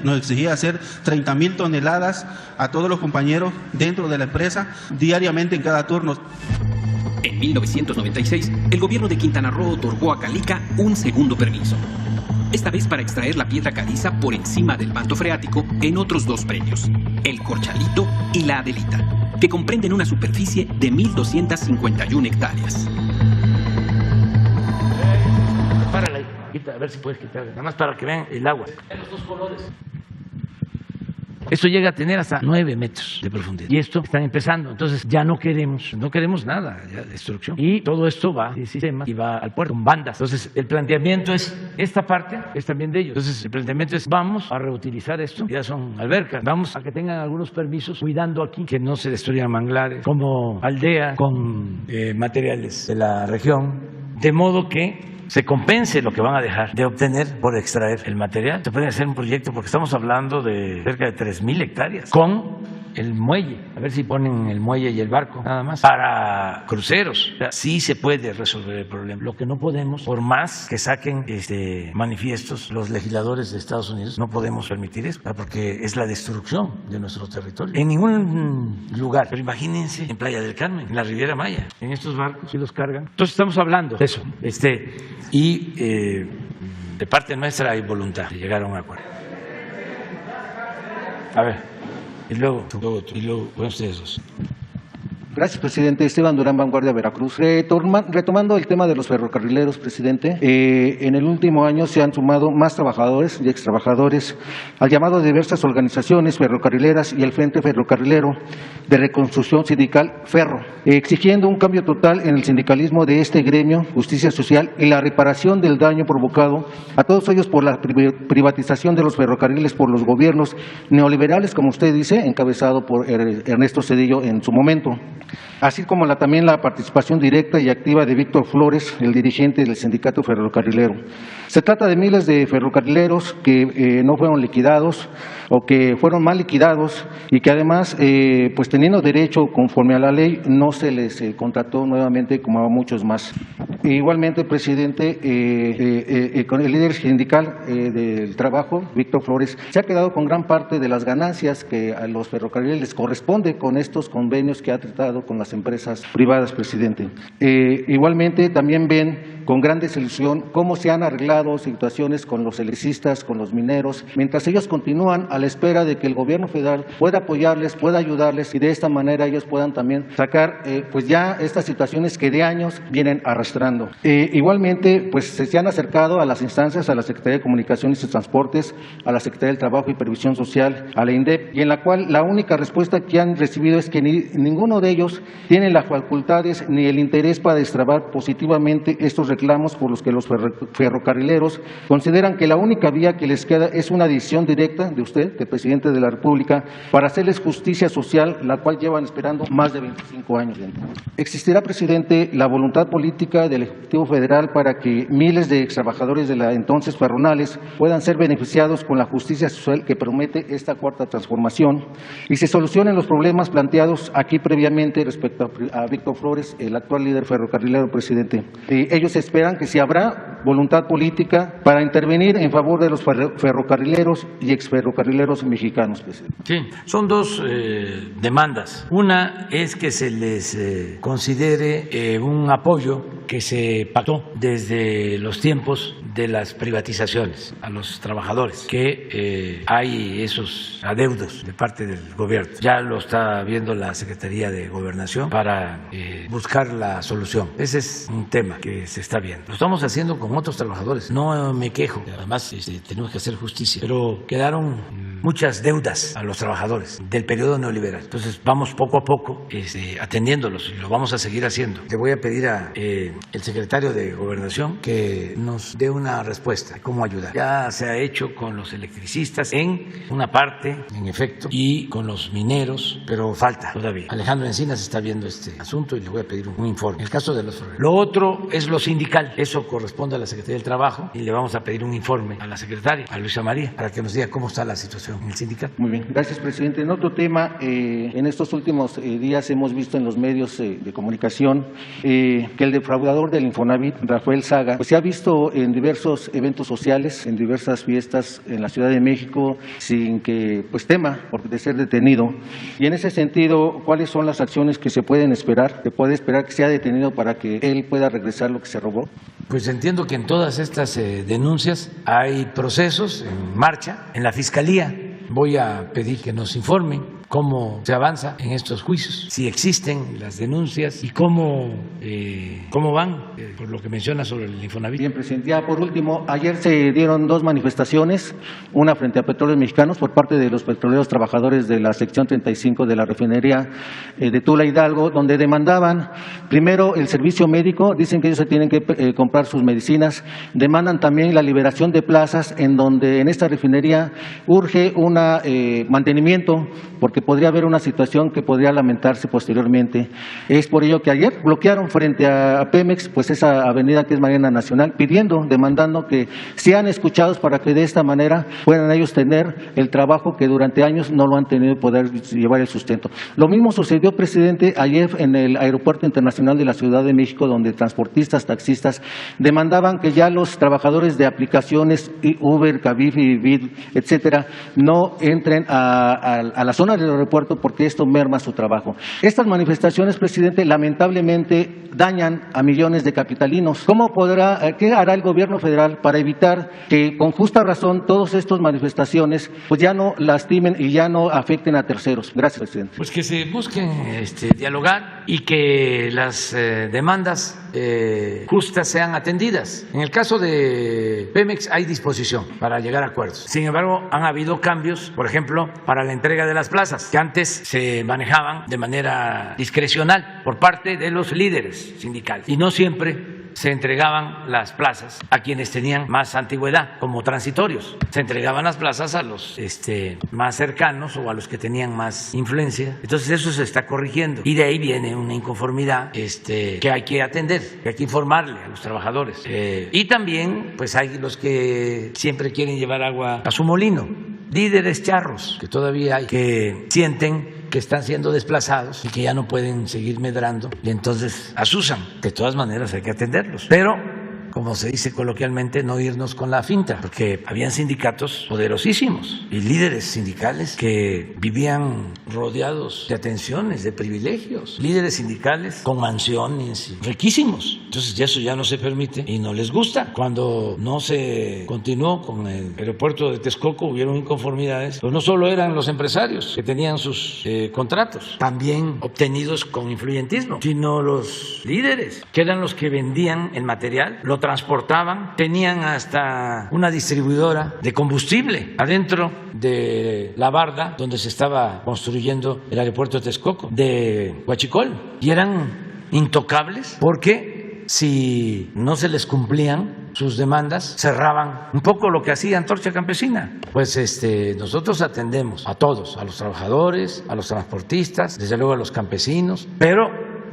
[SPEAKER 8] hacer 30.000 toneladas a todos los compañeros dentro de la empresa diariamente en cada turno.
[SPEAKER 6] En 1996, el gobierno de Quintana Roo otorgó a Calica un segundo permiso. Esta vez para extraer la piedra caliza por encima del manto freático en otros dos premios, el Corchalito y la Adelita, que comprenden una superficie de 1.251 hectáreas.
[SPEAKER 1] A ver si puedes quitar, nada más para que vean el agua. Los dos colores. Esto llega a tener hasta 9 metros de profundidad. Y esto están empezando. Entonces ya no queremos nada, ya destrucción. Y todo esto va en sistema y va al puerto con bandas. Entonces el planteamiento es, esta parte es también de ellos. Entonces el planteamiento es, vamos a reutilizar esto. Ya son albercas. Vamos a que tengan algunos permisos cuidando aquí que no se destruyan manglares, como aldea con materiales de la región. De modo que se compense lo que van a dejar de obtener por extraer el material. Se puede hacer un proyecto porque estamos hablando de cerca de 3.000 hectáreas con el muelle, a ver si ponen el muelle y el barco, nada más, para cruceros. O sea, sí se puede resolver el problema. Lo que no podemos, por más que saquen manifiestos los legisladores de Estados Unidos, no podemos permitir eso, porque es la destrucción de nuestro territorio. En ningún lugar, pero imagínense en Playa del Carmen, en la Riviera Maya, en estos barcos, si los cargan. Entonces estamos hablando de eso, y de parte nuestra hay voluntad de llegar a un acuerdo. A ver. Y luego, ustedes dos.
[SPEAKER 9] Gracias, presidente. Esteban Durán, Vanguardia, Veracruz. Retomando el tema de los ferrocarrileros, presidente, en el último año se han sumado más trabajadores y extrabajadores al llamado de diversas organizaciones ferrocarrileras y el Frente Ferrocarrilero de Reconstrucción Sindical Ferro, exigiendo un cambio total en el sindicalismo de este gremio, justicia social y la reparación del daño provocado a todos ellos por la privatización de los ferrocarriles por los gobiernos neoliberales, como usted dice, encabezado por Ernesto Zedillo en su momento, así como también la participación directa y activa de Víctor Flores, el dirigente del sindicato ferrocarrilero. Se trata de miles de ferrocarrileros que no fueron liquidados o que fueron mal liquidados y que además, pues teniendo derecho conforme a la ley, no se les contrató nuevamente como a muchos más. Igualmente, presidente, con el líder sindical del trabajo, Víctor Flores, se ha quedado con gran parte de las ganancias que a los ferrocarriles les corresponde con estos convenios que ha tratado con las empresas privadas, presidente. Igualmente, también ven con gran desilusión cómo se han arreglado situaciones con los electricistas, con los mineros, mientras ellos continúan a la espera de que el gobierno federal pueda apoyarles, pueda ayudarles y de esta manera ellos puedan también sacar pues ya estas situaciones que de años vienen arrastrando. Igualmente, pues se han acercado a las instancias, a la Secretaría de Comunicaciones y Transportes, a la Secretaría del Trabajo y Previsión Social, a la INDEP, y en la cual la única respuesta que han recibido es que ninguno de ellos tiene las facultades ni el interés para destrabar positivamente estos reclamos por los que los ferrocarrileros consideran que la única vía que les queda es una decisión directa de usted, del presidente de la República, para hacerles justicia social, la cual llevan esperando más de 25 años. ¿Existirá, presidente, la voluntad política del Ejecutivo Federal para que miles de extrabajadores de la entonces Ferronales puedan ser beneficiados con la justicia social que promete esta cuarta transformación y se solucionen los problemas planteados aquí previamente respecto a Víctor Flores, el actual líder ferrocarrilero, presidente? Ellos esperan que si habrá voluntad política para intervenir en favor de los ferrocarrileros y exferrocarrileros mexicanos, presidente.
[SPEAKER 1] Sí, son dos demandas. Una es que se les considere un apoyo que se pactó desde los tiempos de las privatizaciones a los trabajadores, que hay esos adeudos de parte del gobierno. Ya lo está viendo la Secretaría de Gobernación para buscar la solución. Ese es un tema que se está viendo. Lo estamos haciendo con otros trabajadores. No me quejo. Además, tenemos que hacer justicia. Pero quedaron muchas deudas a los trabajadores del periodo neoliberal. Entonces vamos poco a poco atendiéndolos y lo vamos a seguir haciendo. Le voy a pedir a el secretario de Gobernación que nos dé una respuesta de cómo ayudar. Ya se ha hecho con los electricistas en una parte, en efecto, y con los mineros, pero falta todavía. Alejandro Encinas está viendo este asunto y le voy a pedir un informe. El caso de los ferrocarriles. Lo otro es lo sindical. Eso corresponde a la Secretaría del Trabajo y le vamos a pedir un informe a la secretaria, a Luisa María, para que nos diga cómo está la situación en el sindicato.
[SPEAKER 9] Muy bien, gracias, presidente. En otro tema, en estos últimos días hemos visto en los medios de comunicación que el defraudador del Infonavit, Rafael Saga, pues se ha visto en diversos eventos sociales, en diversas fiestas en la Ciudad de México, sin que pues tema de ser detenido. Y en ese sentido, ¿cuáles son las acciones que se pueden esperar? ¿Se puede esperar que sea detenido para que él pueda regresar lo que se robó?
[SPEAKER 1] Pues entiendo que en todas estas denuncias hay procesos en marcha en la Fiscalía. Voy a pedir que nos informen cómo se avanza en estos juicios, si existen las denuncias y cómo van, por lo que menciona sobre el Infonavit.
[SPEAKER 9] Bien, presidente. Ya por último, ayer se dieron dos manifestaciones, una frente a Petróleos Mexicanos por parte de los petroleros trabajadores de la sección 35 de la refinería de Tula Hidalgo, donde demandaban primero el servicio médico, dicen que ellos se tienen que comprar sus medicinas, demandan también la liberación de plazas en donde en esta refinería urge un mantenimiento, porque podría haber una situación que podría lamentarse posteriormente. Es por ello que ayer bloquearon frente a Pemex, pues esa avenida que es Marina Nacional, demandando que sean escuchados para que de esta manera puedan ellos tener el trabajo que durante años no lo han tenido, poder llevar el sustento. Lo mismo sucedió, presidente, ayer en el Aeropuerto Internacional de la Ciudad de México, donde transportistas, taxistas demandaban que ya los trabajadores de aplicaciones Uber, Cabify, Bit, etcétera, no entren a la zona del aeropuerto porque esto merma su trabajo. Estas manifestaciones, presidente, lamentablemente dañan a millones de capitalinos. ¿Qué hará el gobierno federal para evitar que con justa razón todas estas manifestaciones pues ya no lastimen y ya no afecten a terceros? Gracias, presidente.
[SPEAKER 1] Pues que se busquen dialogar y que las demandas justas sean atendidas. En el caso de Pemex hay disposición para llegar a acuerdos. Sin embargo, han habido cambios, por ejemplo, para la entrega de las plazas, que antes se manejaban de manera discrecional por parte de los líderes sindicales y no siempre se entregaban las plazas a quienes tenían más antigüedad, como transitorios. Se entregaban las plazas a los más cercanos o a los que tenían más influencia. Entonces eso se está corrigiendo y de ahí viene una inconformidad que hay que atender, que hay que informarle a los trabajadores. Y también pues hay los que siempre quieren llevar agua a su molino, líderes charros que todavía hay, que sienten que están siendo desplazados y que ya no pueden seguir medrando y entonces asusan. De todas maneras hay que atenderlos, pero como se dice coloquialmente, no irnos con la finta, porque habían sindicatos poderosísimos y líderes sindicales que vivían rodeados de atenciones, de privilegios, líderes sindicales con mansiones riquísimos. Entonces eso ya no se permite y no les gusta. Cuando no se continuó con el aeropuerto de Texcoco hubieron inconformidades, pero no solo eran los empresarios que tenían sus contratos, también obtenidos con influyentismo, sino los líderes, que eran los que vendían el material, lo transportaban, tenían hasta una distribuidora de combustible adentro de la barda donde se estaba construyendo el aeropuerto de Texcoco, de Huachicol, y eran intocables porque si no se les cumplían sus demandas, cerraban un poco lo que hacía Antorcha Campesina. Pues nosotros atendemos a todos, a los trabajadores, a los transportistas, desde luego a los campesinos, pero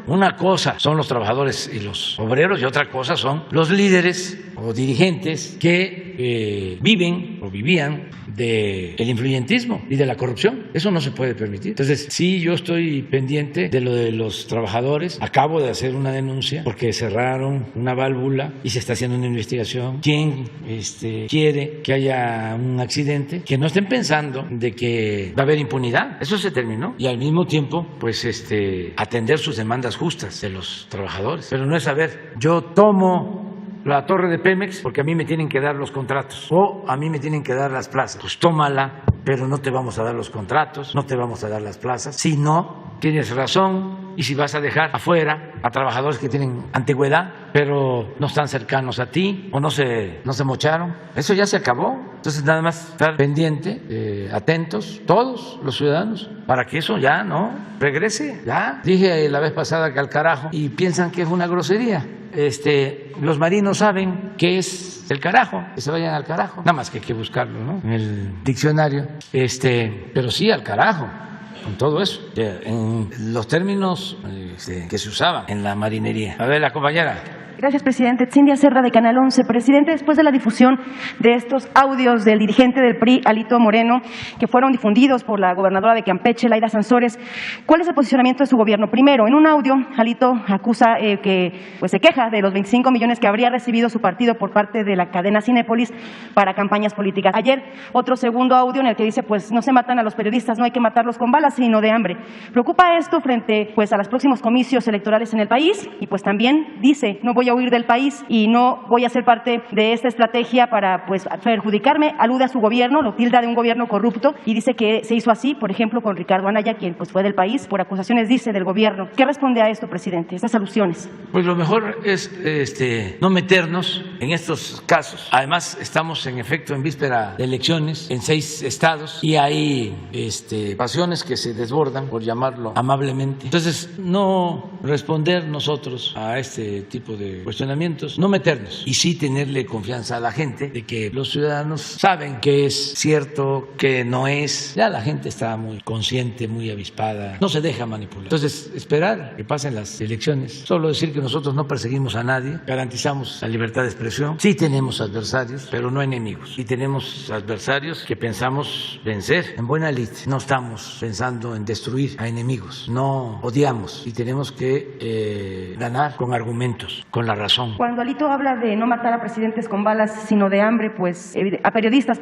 [SPEAKER 1] una cosa son los trabajadores y los obreros y otra cosa son los líderes o dirigentes que viven o vivían del influyentismo y de la corrupción. Eso no se puede permitir. Entonces, sí, yo estoy pendiente de lo de los trabajadores. Acabo de hacer una denuncia porque cerraron una válvula y se está haciendo una investigación. ¿Quién quiere que haya un accidente? Que no estén pensando de que va a haber impunidad. Eso se terminó. Y al mismo tiempo, pues, atender sus demandas justas de los trabajadores. Pero no es, a ver, yo tomo la torre de Pemex porque a mí me tienen que dar los contratos o a mí me tienen que dar las plazas. Pues tómala, pero no te vamos a dar los contratos, no te vamos a dar las plazas. Si no, tienes razón. Y si vas a dejar afuera a trabajadores que tienen antigüedad, pero no están cercanos a ti o no se mocharon, eso ya se acabó. Entonces nada más estar pendiente, atentos, todos los ciudadanos, para que eso ya no regrese. Ya dije la vez pasada que al carajo, y piensan que es una grosería. Los marinos saben qué es el carajo, que se vayan al carajo. Nada más que hay que buscarlo, ¿no?, en el diccionario. Pero sí, al carajo, con todo eso, en los términos que se usaban en la marinería. A ver, la compañera.
[SPEAKER 2] Gracias, presidente. Cindia Serra, de Canal 11. Presidente, después de la difusión de estos audios del dirigente del PRI, Alito Moreno, que fueron difundidos por la gobernadora de Campeche, Laida Sansores, ¿cuál es el posicionamiento de su gobierno? Primero, en un audio, Alito acusa se queja de los 25 millones que habría recibido su partido por parte de la cadena Cinépolis para campañas políticas. Ayer, otro segundo audio en el que dice, pues no se matan a los periodistas, no hay que matarlos con balas, sino de hambre. ¿Preocupa esto frente a los próximos comicios electorales en el país? Y pues también dice, no voy a huir del país y no voy a ser parte de esta estrategia para perjudicarme. Alude a su gobierno, lo tilda de un gobierno corrupto y dice que se hizo así, por ejemplo, con Ricardo Anaya, quien fue del país por acusaciones, dice, del gobierno. ¿Qué responde a esto, presidente, estas alusiones?
[SPEAKER 1] Pues lo mejor es no meternos en estos casos. Además, estamos en efecto en víspera de elecciones en 6 estados y hay pasiones que se desbordan, por llamarlo amablemente. Entonces, no responder nosotros a este tipo de cuestionamientos, no meternos y sí tenerle confianza a la gente de que los ciudadanos saben que es cierto, que no es. Ya la gente está muy consciente, muy avispada, no se deja manipular. Entonces, esperar que pasen las elecciones. Solo decir que nosotros no perseguimos a nadie, garantizamos la libertad de expresión. Sí tenemos adversarios, pero no enemigos. Y tenemos adversarios que pensamos vencer en buena lid. No estamos pensando en destruir a enemigos. No odiamos y tenemos que ganar con argumentos, con la razón.
[SPEAKER 2] Cuando Alito habla de no matar a presidentes con balas, sino de hambre, a periodistas,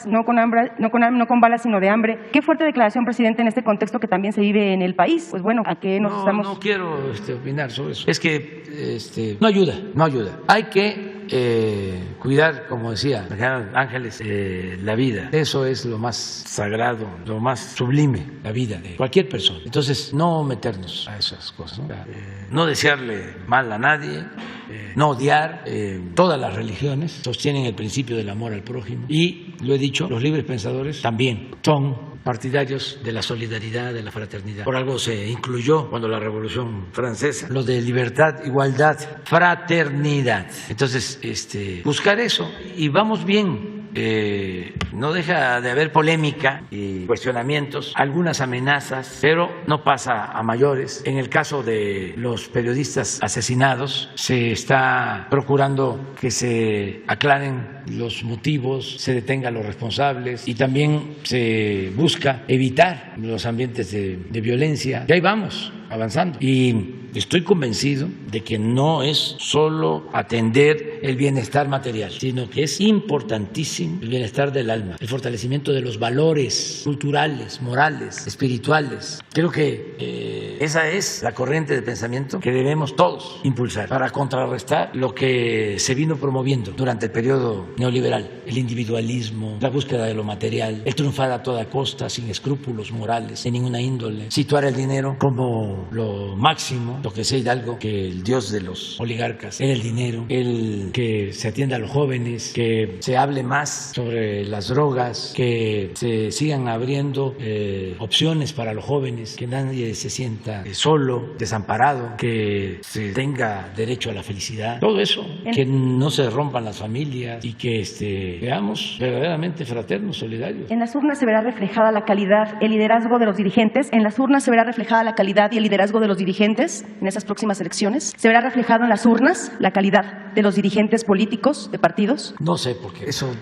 [SPEAKER 2] no con balas, sino de hambre. Qué fuerte declaración, presidente, en este contexto que también se vive en el país. Pues bueno, ¿a qué nos estamos...?
[SPEAKER 1] No quiero opinar sobre eso. Es que no ayuda. Hay que cuidar, como decía Ángeles, la vida. Eso es lo más sagrado, lo más sublime, la vida de cualquier persona. Entonces, no meternos a esas cosas, no desearle mal a nadie, no odiar. Todas las religiones sostienen el principio del amor al prójimo y, lo he dicho, los libres pensadores también son partidarios de la solidaridad, de la fraternidad. Por algo se incluyó cuando la Revolución Francesa lo de libertad, igualdad, fraternidad. Entonces, buscar eso y vamos bien. No deja de haber polémica y cuestionamientos, algunas amenazas, pero no pasa a mayores. En el caso de los periodistas asesinados, se está procurando que se aclaren los motivos, se detengan los responsables y también se busca evitar los ambientes de violencia. Y ahí vamos avanzando. Y estoy convencido de que no es solo atender el bienestar material, sino que es importantísimo el bienestar del alma, el fortalecimiento de los valores culturales, morales, espirituales. Creo que esa es la corriente de pensamiento que debemos todos impulsar para contrarrestar lo que se vino promoviendo durante el periodo neoliberal, el individualismo, la búsqueda de lo material, el triunfar a toda costa, sin escrúpulos morales, de ninguna índole, situar el dinero como lo máximo, lo que decía Hidalgo, que el dios de los oligarcas era el dinero, el que se atienda a los jóvenes, que se hable más sobre las drogas, que se sigan abriendo opciones para los jóvenes, que nadie se sienta solo, desamparado, que se tenga derecho a la felicidad, todo eso, que no se rompan las familias y que veamos verdaderamente fraternos, solidarios.
[SPEAKER 10] En las urnas se verá reflejada la calidad, el liderazgo de los dirigentes. En las urnas se verá reflejada la calidad y el liderazgo de los dirigentes en esas próximas elecciones. Se verá reflejado en las urnas la calidad de los dirigentes políticos de partidos.
[SPEAKER 1] No sé, porque eso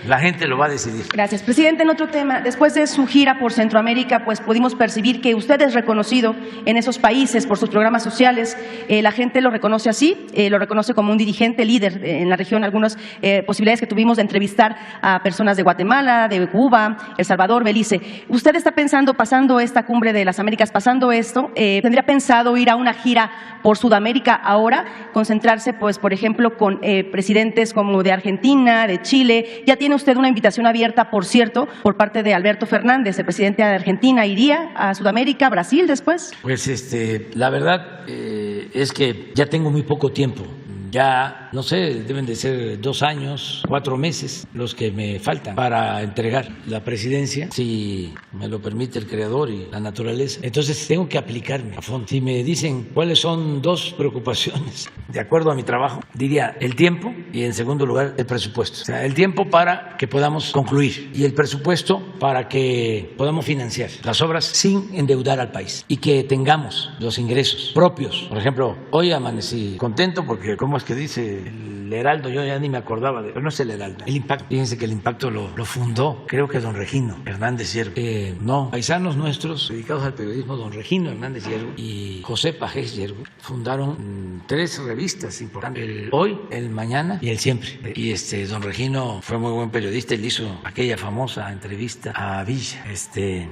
[SPEAKER 1] la gente lo va a decidir.
[SPEAKER 10] Gracias. Presidente, en otro tema, después de su gira por Centroamérica, pues pudimos percibir que usted es reconocido en esos países por sus programas sociales. La gente lo reconoce así, lo reconoce como un dirigente líder en la región. Algunas posibilidades que tuvimos de entrevistar a personas de Guatemala, de Cuba, El Salvador, Belice. ¿Usted está pensando, pasando esta cumbre de las Américas, pasando esto, tendría pensado ir a una gira por Sudamérica ahora, concentrarse, pues, por ejemplo, con presidentes como de Argentina, de Chile? Ya tiene usted una invitación abierta, por cierto, por parte de Alberto Fernández, el presidente de Argentina. ¿Iría a Sudamérica, Brasil después?
[SPEAKER 1] Pues la verdad es que ya tengo muy poco tiempo. Ya, no sé, deben de ser 2 años, 4 meses los que me faltan para entregar la presidencia, si me lo permite el creador y la naturaleza. Entonces tengo que aplicarme a fondo. Si me dicen cuáles son 2 preocupaciones, de acuerdo a mi trabajo, diría el tiempo y, en segundo lugar, el presupuesto. O sea, el tiempo para que podamos concluir y el presupuesto para que podamos financiar las obras sin endeudar al país y que tengamos los ingresos propios. Por ejemplo, hoy amanecí contento porque, como es que dice el Heraldo, yo ya ni me acordaba pero no es el Heraldo, el Impacto. Fíjense que el Impacto lo fundó, creo que don Regino Hernández Hierro. No, paisanos nuestros dedicados al periodismo, don Regino Hernández Hierro y José Pajés Hierro, fundaron 3 revistas importantes: el Hoy, el Mañana y el Siempre. Y don Regino fue muy buen periodista, él hizo aquella famosa entrevista a Villa.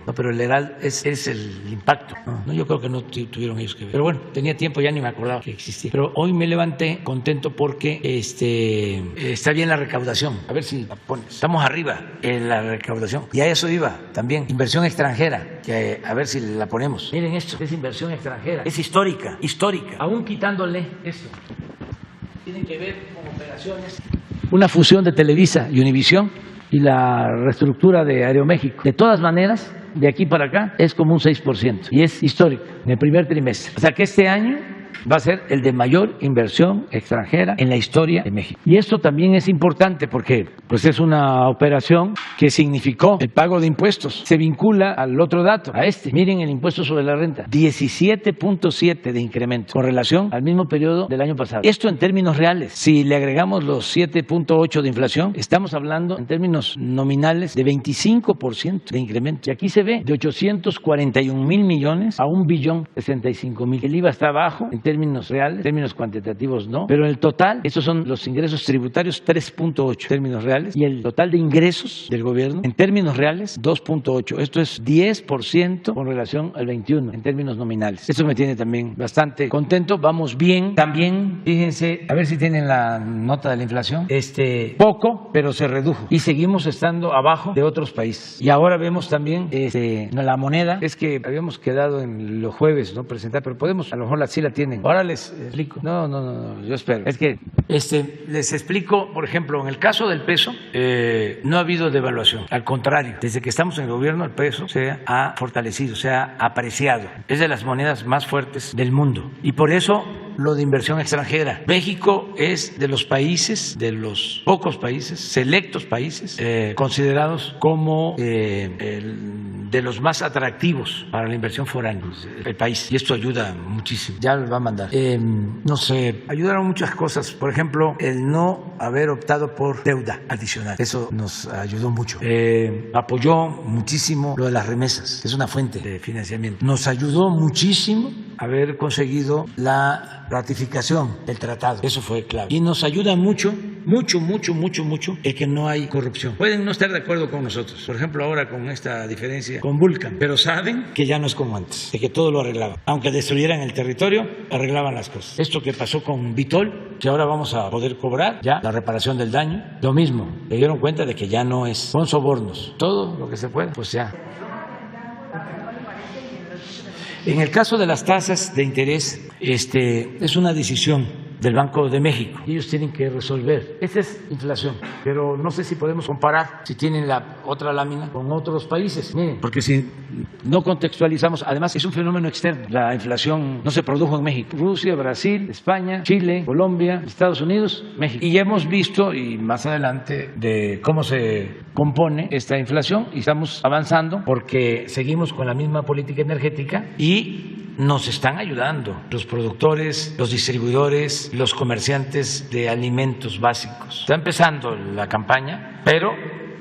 [SPEAKER 1] No, pero el Heraldo es el Impacto. No, yo creo que no tuvieron ellos que ver. Pero bueno, tenía tiempo, ya ni me acordaba que existía. Pero hoy me levanté contento porque está bien la recaudación. A ver si la pones. Estamos arriba en la recaudación. Y a eso iba también. Inversión extranjera, que a ver si la ponemos. Miren esto, es inversión extranjera. Es histórica. Aún quitándole esto. Tienen que ver con operaciones. Una fusión de Televisa y Univisión y la reestructura de Aeroméxico. De todas maneras, de aquí para acá es como un 6%. Y es histórico en el primer trimestre. O sea que este año va a ser el de mayor inversión extranjera en la historia de México. Y esto también es importante porque pues es una operación que significó el pago de impuestos. Se vincula al otro dato, a Miren el impuesto sobre la renta, 17.7 de incremento con relación al mismo periodo del año pasado. Esto en términos reales. Si le agregamos los 7.8 de inflación, estamos hablando en términos nominales de 25% de incremento. Y aquí se ve de 841,000 millones a 1,065,000. El IVA está bajo en términos reales, en términos cuantitativos no, pero en el total, estos son los ingresos tributarios, 3.8 en términos reales, y el total de ingresos del gobierno en términos reales, 2.8. Esto es 10% con relación al 21 en términos nominales. Esto me tiene también bastante contento. Vamos bien. También, fíjense, a ver si tienen la nota de la inflación. Poco, pero se redujo. Y seguimos estando abajo de otros países. Y ahora vemos también la moneda. Es que habíamos quedado en los jueves, ¿no?, presentar, pero podemos, a lo mejor sí la tienen. Ahora les explico. No, yo espero. Es que les explico, por ejemplo, en el caso del peso, no ha habido devaluación. Al contrario, desde que estamos en el gobierno, el peso se ha fortalecido, se ha apreciado. Es de las monedas más fuertes del mundo. Y por eso lo de inversión extranjera. México es de los países, de los pocos países, selectos países, considerados como de los más atractivos para la inversión foránea del país. Y esto ayuda muchísimo. Ya lo va a mandar. Ayudaron muchas cosas. Por ejemplo, el no haber optado por deuda adicional. Eso nos ayudó mucho. Apoyó muchísimo lo de las remesas, que es una fuente de financiamiento. Nos ayudó muchísimo haber conseguido la ratificación del tratado. Eso fue clave. Y nos ayuda mucho el que no hay corrupción. Pueden no estar de acuerdo con nosotros, por ejemplo ahora con esta diferencia con Vulcan, pero saben que ya no es como antes, de que todo lo arreglaban. Aunque destruyeran el territorio, arreglaban las cosas. Esto que pasó con Vitol, que ahora vamos a poder cobrar ya la reparación del daño, lo mismo, se dieron cuenta de que ya no es con sobornos, todo lo que se pueda, pues ya. En el caso de las tasas de interés, es una decisión del Banco de México. Ellos tienen que resolver. Esta es inflación, pero no sé si podemos comparar, si tienen la otra lámina, con otros países. Miren, porque si no contextualizamos, además es un fenómeno externo. La inflación no se produjo en México. Rusia, Brasil, España, Chile, Colombia, Estados Unidos, México. Y ya hemos visto, y más adelante, de cómo se compone esta inflación, y estamos avanzando porque seguimos con la misma política energética y nos están ayudando los productores, los distribuidores, los comerciantes de alimentos básicos. Está empezando la campaña, pero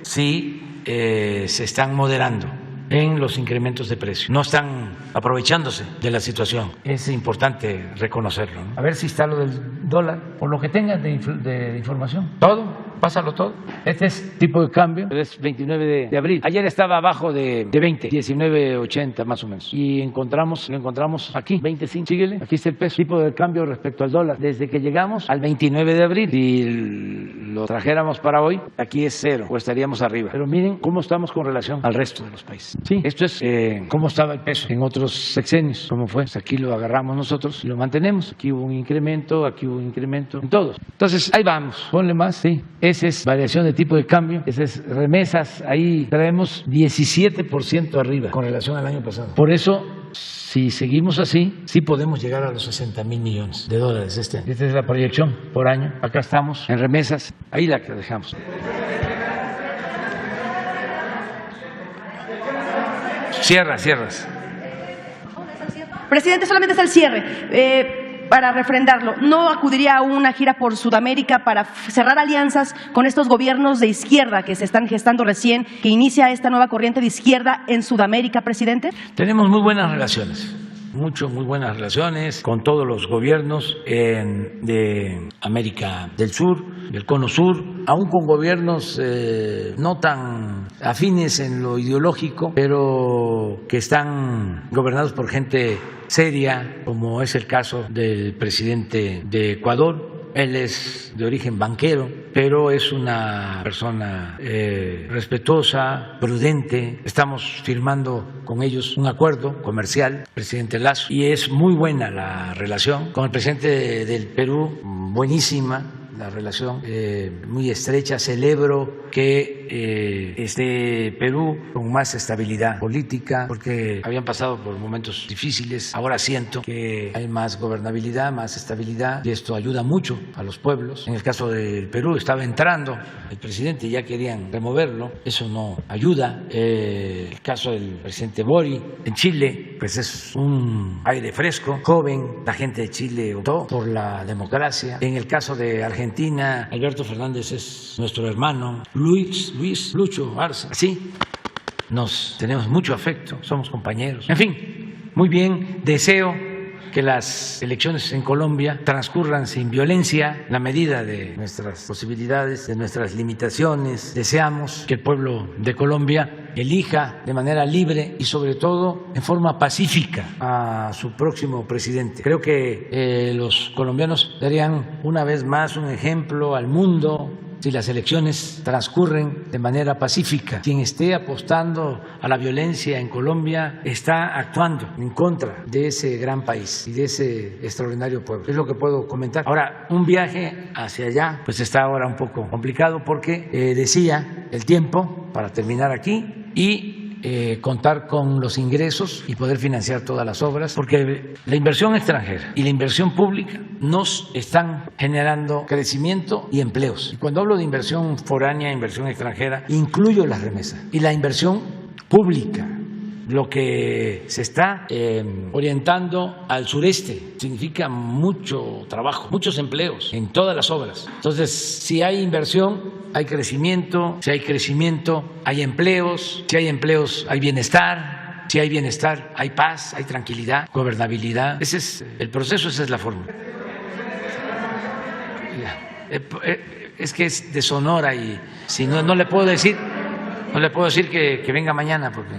[SPEAKER 1] sí se están moderando en los incrementos de precio. No están aprovechándose de la situación. Es importante reconocerlo, ¿no? A ver si está lo del dólar, por lo que tengan de información. Todo. Pásalo todo. Este es tipo de cambio, es 29 de abril. Ayer estaba abajo de 20, 19.80 más o menos. Y lo encontramos aquí, 25. Síguele, aquí está el peso. Tipo de cambio respecto al dólar. Desde que llegamos al 29 de abril, si lo trajéramos para hoy, aquí es cero, o estaríamos arriba. Pero miren cómo estamos con relación al resto de los países. Sí, esto es cómo estaba el peso en otros sexenios, cómo fue. Pues aquí lo agarramos nosotros y lo mantenemos. Aquí hubo un incremento, aquí hubo un incremento, en todos. Entonces, ahí vamos. Ponle más, sí. Esa es variación de tipo de cambio, esa es remesas, ahí traemos 17% arriba con relación al año pasado. Por eso, si seguimos así, sí podemos llegar a los 60,000 millones de dólares este año. Esta es la proyección por año. Acá estamos en remesas, ahí la que dejamos. Cierras.
[SPEAKER 10] Presidente, solamente es el cierre. Para refrendarlo, ¿no acudiría a una gira por Sudamérica para cerrar alianzas con estos gobiernos de izquierda que se están gestando recién, que inicia esta nueva corriente de izquierda en Sudamérica, presidente?
[SPEAKER 1] Tenemos muy buenas relaciones. Muy buenas relaciones con todos los gobiernos de América del Sur, del Cono Sur, aún con gobiernos no tan afines en lo ideológico, pero que están gobernados por gente seria, como es el caso del presidente de Ecuador. Él es de origen banquero, pero es una persona respetuosa, prudente. Estamos firmando con ellos un acuerdo comercial, presidente Lasso, y es muy buena la relación. Con el presidente del Perú, buenísima la relación, muy estrecha. Celebro que esté Perú con más estabilidad política, porque habían pasado por momentos difíciles. Ahora siento que hay más gobernabilidad, más estabilidad, y esto ayuda mucho a los pueblos. En el caso del Perú estaba entrando el presidente y ya querían removerlo. Eso no ayuda. El caso del presidente Boric en Chile, pues es un aire fresco, joven. La gente de Chile optó por la democracia. En el caso de Argentina, Alberto Fernández es nuestro hermano. Lucho Arce. Así nos tenemos mucho afecto, somos compañeros. En fin, muy bien. Deseo que las elecciones en Colombia transcurran sin violencia, en la medida de nuestras posibilidades, de nuestras limitaciones. Deseamos que el pueblo de Colombia elija de manera libre y sobre todo en forma pacífica a su próximo presidente. Creo que los colombianos darían una vez más un ejemplo al mundo si las elecciones transcurren de manera pacífica. Quien esté apostando a la violencia en Colombia está actuando en contra de ese gran país y de ese extraordinario pueblo. Es lo que puedo comentar. Ahora, un viaje hacia allá pues está ahora un poco complicado porque decía el tiempo para terminar aquí y contar con los ingresos y poder financiar todas las obras, porque la inversión extranjera y la inversión pública nos están generando crecimiento y empleos. Y cuando hablo de inversión foránea, inversión extranjera, incluyo las remesas y la inversión pública. Lo que se está orientando al sureste significa mucho trabajo, muchos empleos en todas las obras. Entonces, si hay inversión, hay crecimiento. Si hay crecimiento, hay empleos. Si hay empleos, hay bienestar. si hay bienestar, hay paz, hay tranquilidad, gobernabilidad. Ese es el proceso, esa es la fórmula. Es que es de Sonora y si no le puedo decir que venga mañana porque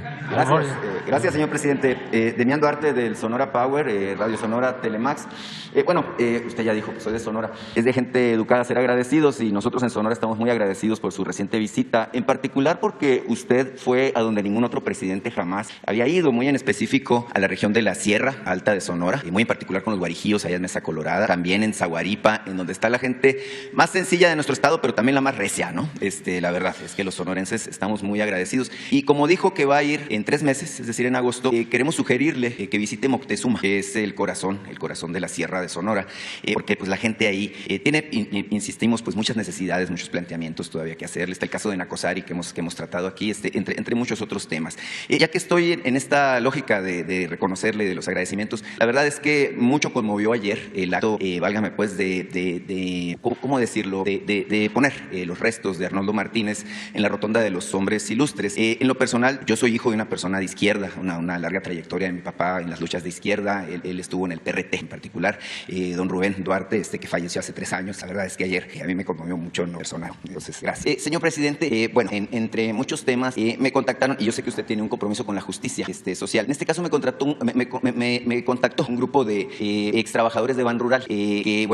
[SPEAKER 11] Gracias, señor presidente. Demián Duarte del Sonora Power, Radio Sonora, Telemax. Usted ya dijo que soy de Sonora. Es de gente educada ser agradecidos y nosotros en Sonora estamos muy agradecidos por su reciente visita, en particular porque usted fue a donde ningún otro presidente jamás había ido, muy en específico a la región de la Sierra Alta de Sonora, y muy en particular con los Guarijíos, allá en Mesa Colorada, también en Zaguaripa, en donde está la gente más sencilla de nuestro estado, pero también la más recia, ¿no? La verdad es que los sonorenses estamos muy agradecidos. Y como dijo que va a ir en 3 meses, es decir, en agosto, queremos sugerirle que visite Moctezuma, que es el corazón de la Sierra de Sonora, porque pues la gente ahí tiene, insistimos, pues muchas necesidades, muchos planteamientos todavía que hacerle. Está el caso de Nacosari que hemos tratado aquí, entre muchos otros temas. Ya que estoy en esta lógica de reconocerle, de los agradecimientos, la verdad es que mucho conmovió ayer el acto, válgame pues, ¿cómo decirlo?, de poner los restos de Arnoldo Martínez en la rotonda de los hombres ilustres. En lo personal, yo soy hijo de una persona de izquierda, una larga trayectoria de mi papá en las luchas de izquierda. Él estuvo en el PRT en particular. Don Rubén Duarte, que falleció hace 3 años. La verdad es que ayer a mí me conmovió mucho en lo personal. Entonces, gracias. Señor presidente, entre muchos temas me contactaron, y yo sé que usted tiene un compromiso con la justicia social. En este caso me contactó un grupo de ex trabajadores de Banrural que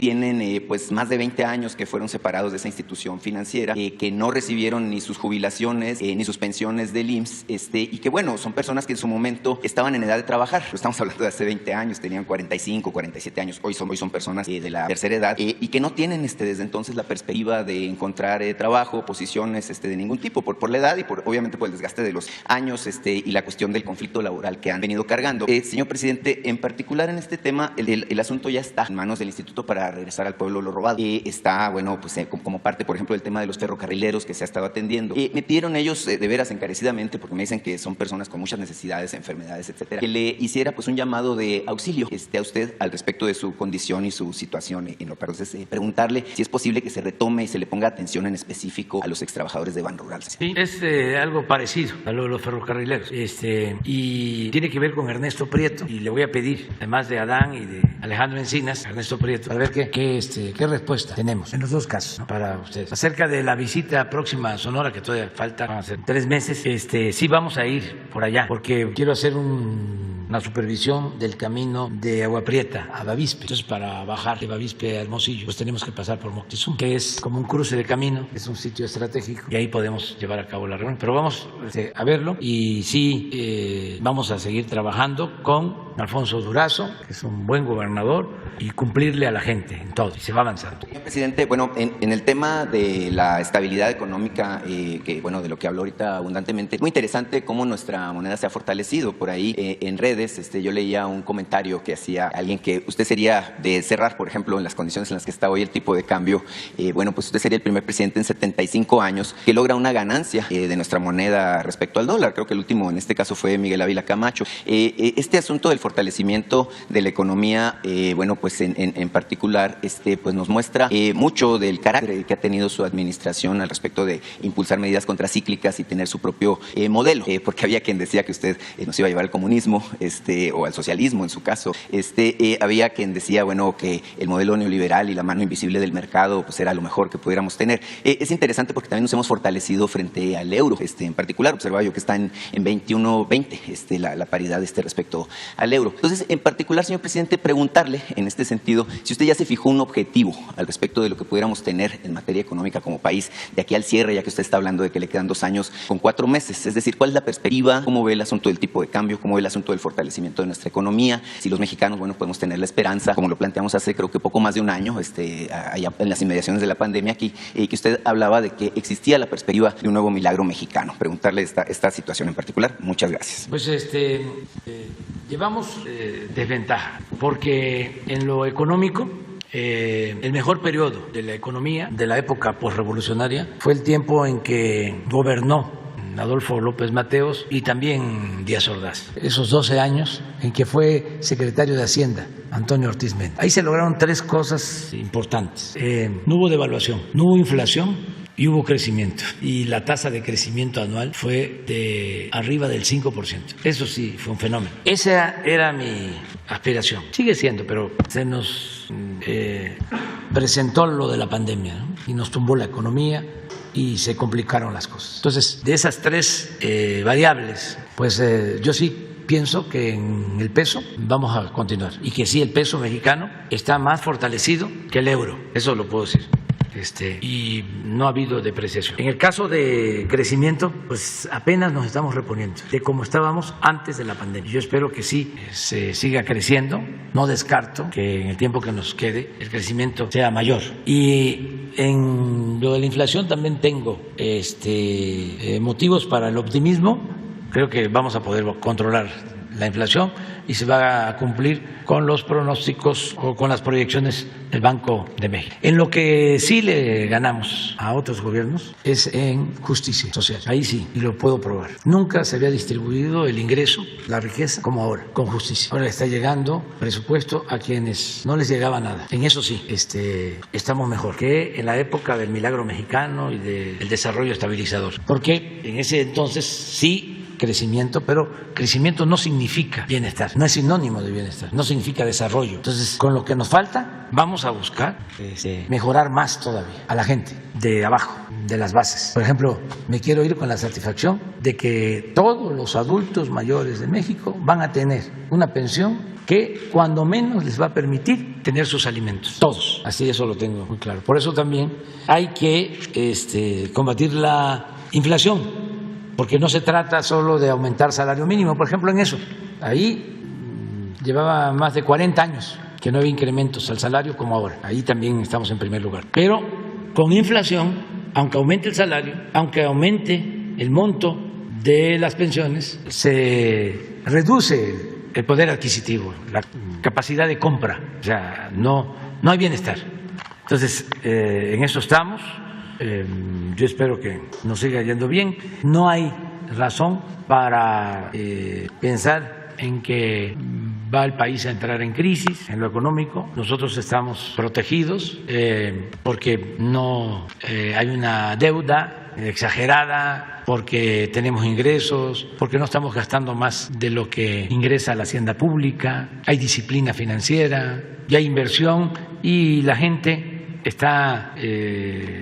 [SPEAKER 11] tienen pues más de 20 años que fueron separados de esa institución financiera, que no recibieron ni sus jubilaciones ni sus pensiones del IMSS, y que son personas que en su momento estaban en edad de trabajar. Estamos hablando de hace 20 años, tenían 45, 47 años, hoy son personas de la tercera edad, y que no tienen desde entonces la perspectiva de encontrar trabajo, posiciones de ningún tipo, por la edad y obviamente por el desgaste de los años y la cuestión del conflicto laboral que han venido cargando. Señor presidente, en particular en este tema, el asunto ya está en manos del Instituto para Regresar al Pueblo lo Robado. Está, como parte, por ejemplo, del tema de los ferrocarrileros que se ha estado atendiendo. Me pidieron ellos, de veras encarecidamente, porque me dicen que son personas con muchas necesidades, enfermedades, etcétera, que le hiciera pues un llamado de auxilio a usted al respecto de su condición y su situación en lo. Entonces, preguntarle si es posible que se retome y se le ponga atención en específico a los extrabajadores de Banrural.
[SPEAKER 1] Sí, es algo parecido a lo de los ferrocarrileros, y tiene que ver con Ernesto Prieto, y le voy a pedir, además de Adán y de Alejandro Encinas, Ernesto Prieto, a ver qué respuesta tenemos en los 2 casos, ¿no?, para ustedes. Acerca de la visita próxima a Sonora, que todavía falta, van a ser 3 meses, sí vamos a ir por allá, porque quiero hacer una supervisión del camino de Agua Prieta a Bavispe. Entonces, para bajar de Bavispe a Hermosillo, pues tenemos que pasar por Moctezuma, que es como un cruce de camino, es un sitio estratégico, y ahí podemos llevar a cabo la reunión. Pero vamos a verlo, y sí vamos a seguir trabajando con Alfonso Durazo, que es un buen gobernador, y cumplirle a la gente en todo, y se va avanzando.
[SPEAKER 11] Señor presidente, en el tema de la estabilidad económica, de lo que habló ahorita abundantemente, muy interesante cómo nuestra moneda se ha fortalecido. Por ahí en redes yo leía un comentario que hacía alguien que usted sería de cerrar, por ejemplo, en las condiciones en las que está hoy el tipo de cambio, pues usted sería el primer presidente en 75 años que logra una ganancia de nuestra moneda respecto al dólar. Creo que el último en este caso fue Miguel Ávila Camacho. Este asunto del fortalecimiento de la economía, pues en particular, pues nos muestra mucho del carácter que ha tenido su administración al respecto de impulsar medidas contracíclicas y tener su propio modelo, porque había quien decía que usted nos iba a llevar al comunismo, o al socialismo en su caso. Había quien decía, que el modelo neoliberal y la mano invisible del mercado pues era lo mejor que pudiéramos tener. Es interesante porque también nos hemos fortalecido frente al euro, en particular observaba yo que está en 21.20 la paridad respecto al euro. Entonces, en particular, señor presidente, preguntarle en este sentido si usted ya se fijó un objetivo al respecto de lo que pudiéramos tener en materia económica como país de aquí al cierre, ya que usted está hablando de que le quedan 2 años con 4 meses. Es decir, ¿cuál es la perspectiva? ¿Cómo ve el asunto del tipo de cambio? ¿Cómo ve el asunto del fortalecimiento de nuestra economía? Si los mexicanos, podemos tener la esperanza, como lo planteamos hace creo que poco más de 1 año, allá en las inmediaciones de la pandemia aquí, que usted hablaba de que existía la perspectiva de un nuevo milagro mexicano. Preguntarle esta situación en particular. Muchas gracias.
[SPEAKER 1] Pues llevamos desventaja, porque en lo económico, el mejor periodo de la economía de la época posrevolucionaria fue el tiempo en que gobernó Adolfo López Mateos y también Díaz Ordaz. Esos 12 años en que fue secretario de Hacienda Antonio Ortiz Mena. Ahí se lograron 3 cosas importantes. No hubo devaluación, no hubo inflación y hubo crecimiento. Y la tasa de crecimiento anual fue de arriba del 5%. Eso sí, fue un fenómeno. Esa era mi aspiración. Sigue siendo, pero se nos presentó lo de la pandemia, ¿no? Y nos tumbó la economía y se complicaron las cosas. Entonces, de esas tres variables, pues yo sí pienso que en el peso vamos a continuar y que sí, el peso mexicano está más fortalecido que el euro. Eso lo puedo decir. Y no ha habido depreciación. En el caso de crecimiento, pues apenas nos estamos reponiendo de cómo estábamos antes de la pandemia. Yo espero que sí se siga creciendo. No descarto que en el tiempo que nos quede el crecimiento sea mayor. Y en lo de la inflación también tengo motivos para el optimismo. Creo que vamos a poder controlar la inflación y se va a cumplir con los pronósticos o con las proyecciones del Banco de México. En lo que sí le ganamos a otros gobiernos es en justicia social. Ahí sí, y lo puedo probar. Nunca se había distribuido el ingreso, la riqueza, como ahora, con justicia. Ahora está llegando presupuesto a quienes no les llegaba nada. En eso sí, estamos mejor que en la época del milagro mexicano y del desarrollo estabilizador. Porque en ese entonces sí crecimiento, pero crecimiento no significa bienestar, no es sinónimo de bienestar, no significa desarrollo. Entonces, con lo que nos falta, vamos a buscar mejorar más todavía a la gente de abajo, de las bases. Por ejemplo, me quiero ir con la satisfacción de que todos los adultos mayores de México van a tener una pensión que cuando menos les va a permitir tener sus alimentos, todos. Así, eso lo tengo muy claro. Por eso también hay que combatir la inflación, porque no se trata solo de aumentar salario mínimo. Por ejemplo, en eso, ahí llevaba más de 40 años que no había incrementos al salario como ahora. Ahí también estamos en primer lugar. Pero con inflación, aunque aumente el salario, aunque aumente el monto de las pensiones, se reduce el poder adquisitivo, la capacidad de compra. O sea, no hay bienestar. Entonces, en eso estamos. Yo espero que nos siga yendo bien. No hay razón para pensar en que va el país a entrar en crisis en lo económico. Nosotros estamos protegidos porque no hay una deuda exagerada, porque tenemos ingresos, porque no estamos gastando más de lo que ingresa a la hacienda pública, hay disciplina financiera y hay inversión y la gente está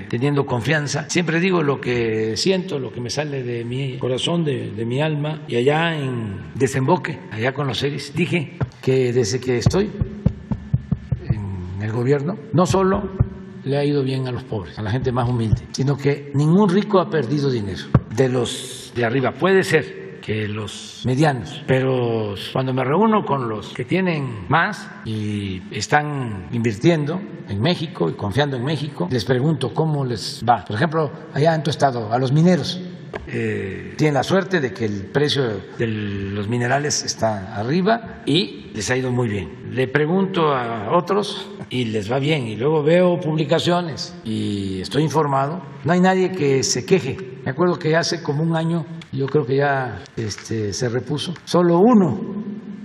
[SPEAKER 1] teniendo confianza. Siempre digo lo que siento, lo que me sale de mi corazón, de mi alma. Y allá en Desemboque, allá con los seres, dije que desde que estoy en el gobierno, no solo le ha ido bien a los pobres, a la gente más humilde, sino que ningún rico ha perdido dinero de los de arriba. Puede ser que los medianos, pero cuando me reúno con los que tienen más y están invirtiendo en México y confiando en México, les pregunto cómo les va. Por ejemplo, allá en tu estado, a los mineros, tienen la suerte de que el precio de los minerales está arriba y les ha ido muy bien. Le pregunto a otros y les va bien, y luego veo publicaciones y estoy informado. No hay nadie que se queje. Me acuerdo que hace como un año, yo creo que ya se repuso, solo uno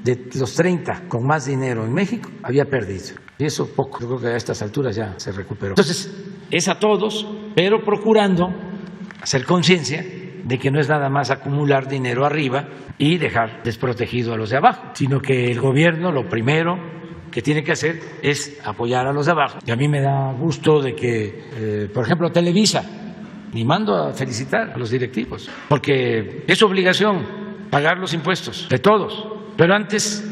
[SPEAKER 1] de los 30 con más dinero en México había perdido. Y eso poco, yo creo que a estas alturas ya se recuperó. Entonces, es a todos, pero procurando hacer conciencia de que no es nada más acumular dinero arriba y dejar desprotegido a los de abajo, sino que el gobierno lo primero que tiene que hacer es apoyar a los de abajo. Y a mí me da gusto de que, por ejemplo, Televisa, y mando a felicitar a los directivos, porque es obligación pagar los impuestos de todos, pero antes,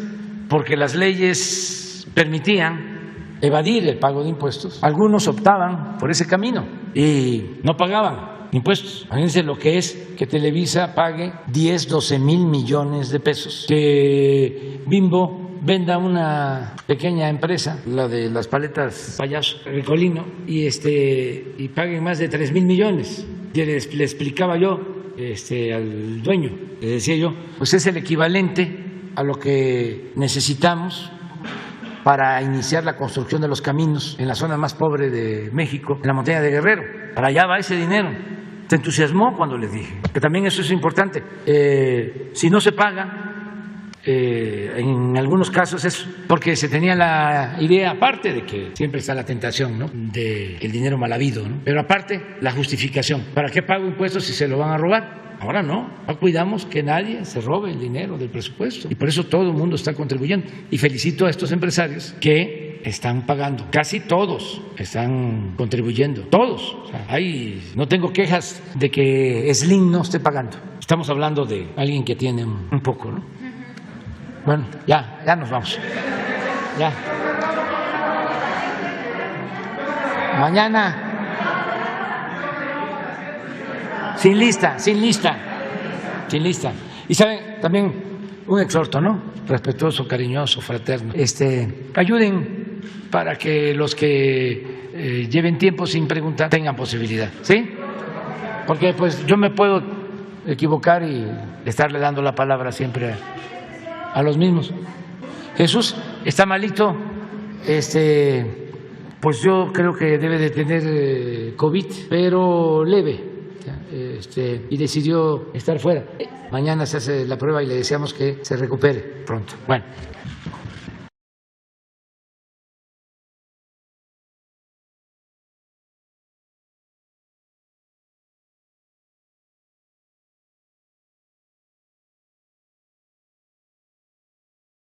[SPEAKER 1] porque las leyes permitían evadir el pago de impuestos, algunos optaban por ese camino y no pagaban impuestos. Imagínense lo que es que Televisa pague 10, 12 mil millones de pesos, que Bimbo venda una pequeña empresa, la de las paletas Payaso Ricolino, y paguen más de 3 mil millones. Y le explicaba yo al dueño, le decía yo, pues es el equivalente a lo que necesitamos para iniciar la construcción de los caminos en la zona más pobre de México, en la montaña de Guerrero. Para allá va ese dinero. Se entusiasmó cuando les dije que también eso es importante. Si no se paga En algunos casos es porque se tenía la idea, aparte de que siempre está la tentación, ¿no?, de el dinero mal habido, ¿no?, pero aparte la justificación. ¿Para qué pago impuestos si se lo van a robar? Ahora no cuidamos que nadie se robe el dinero del presupuesto y por eso todo el mundo está contribuyendo. Y felicito a estos empresarios que están pagando, casi todos están contribuyendo, todos. O sea, no tengo quejas de que Slim no esté pagando. Estamos hablando de alguien que tiene un poco, ¿no? Bueno, ya nos vamos. Ya. Mañana. Sin lista. Y saben, también un exhorto, ¿no?, respetuoso, cariñoso, fraterno. Ayuden para que los que lleven tiempo sin preguntar tengan posibilidad, ¿sí? Porque pues yo me puedo equivocar y estarle dando la palabra siempre a los mismos. Jesús está malito, pues yo creo que debe de tener COVID, pero leve. Y decidió estar fuera. Mañana se hace la prueba y le deseamos que se recupere pronto. Bueno.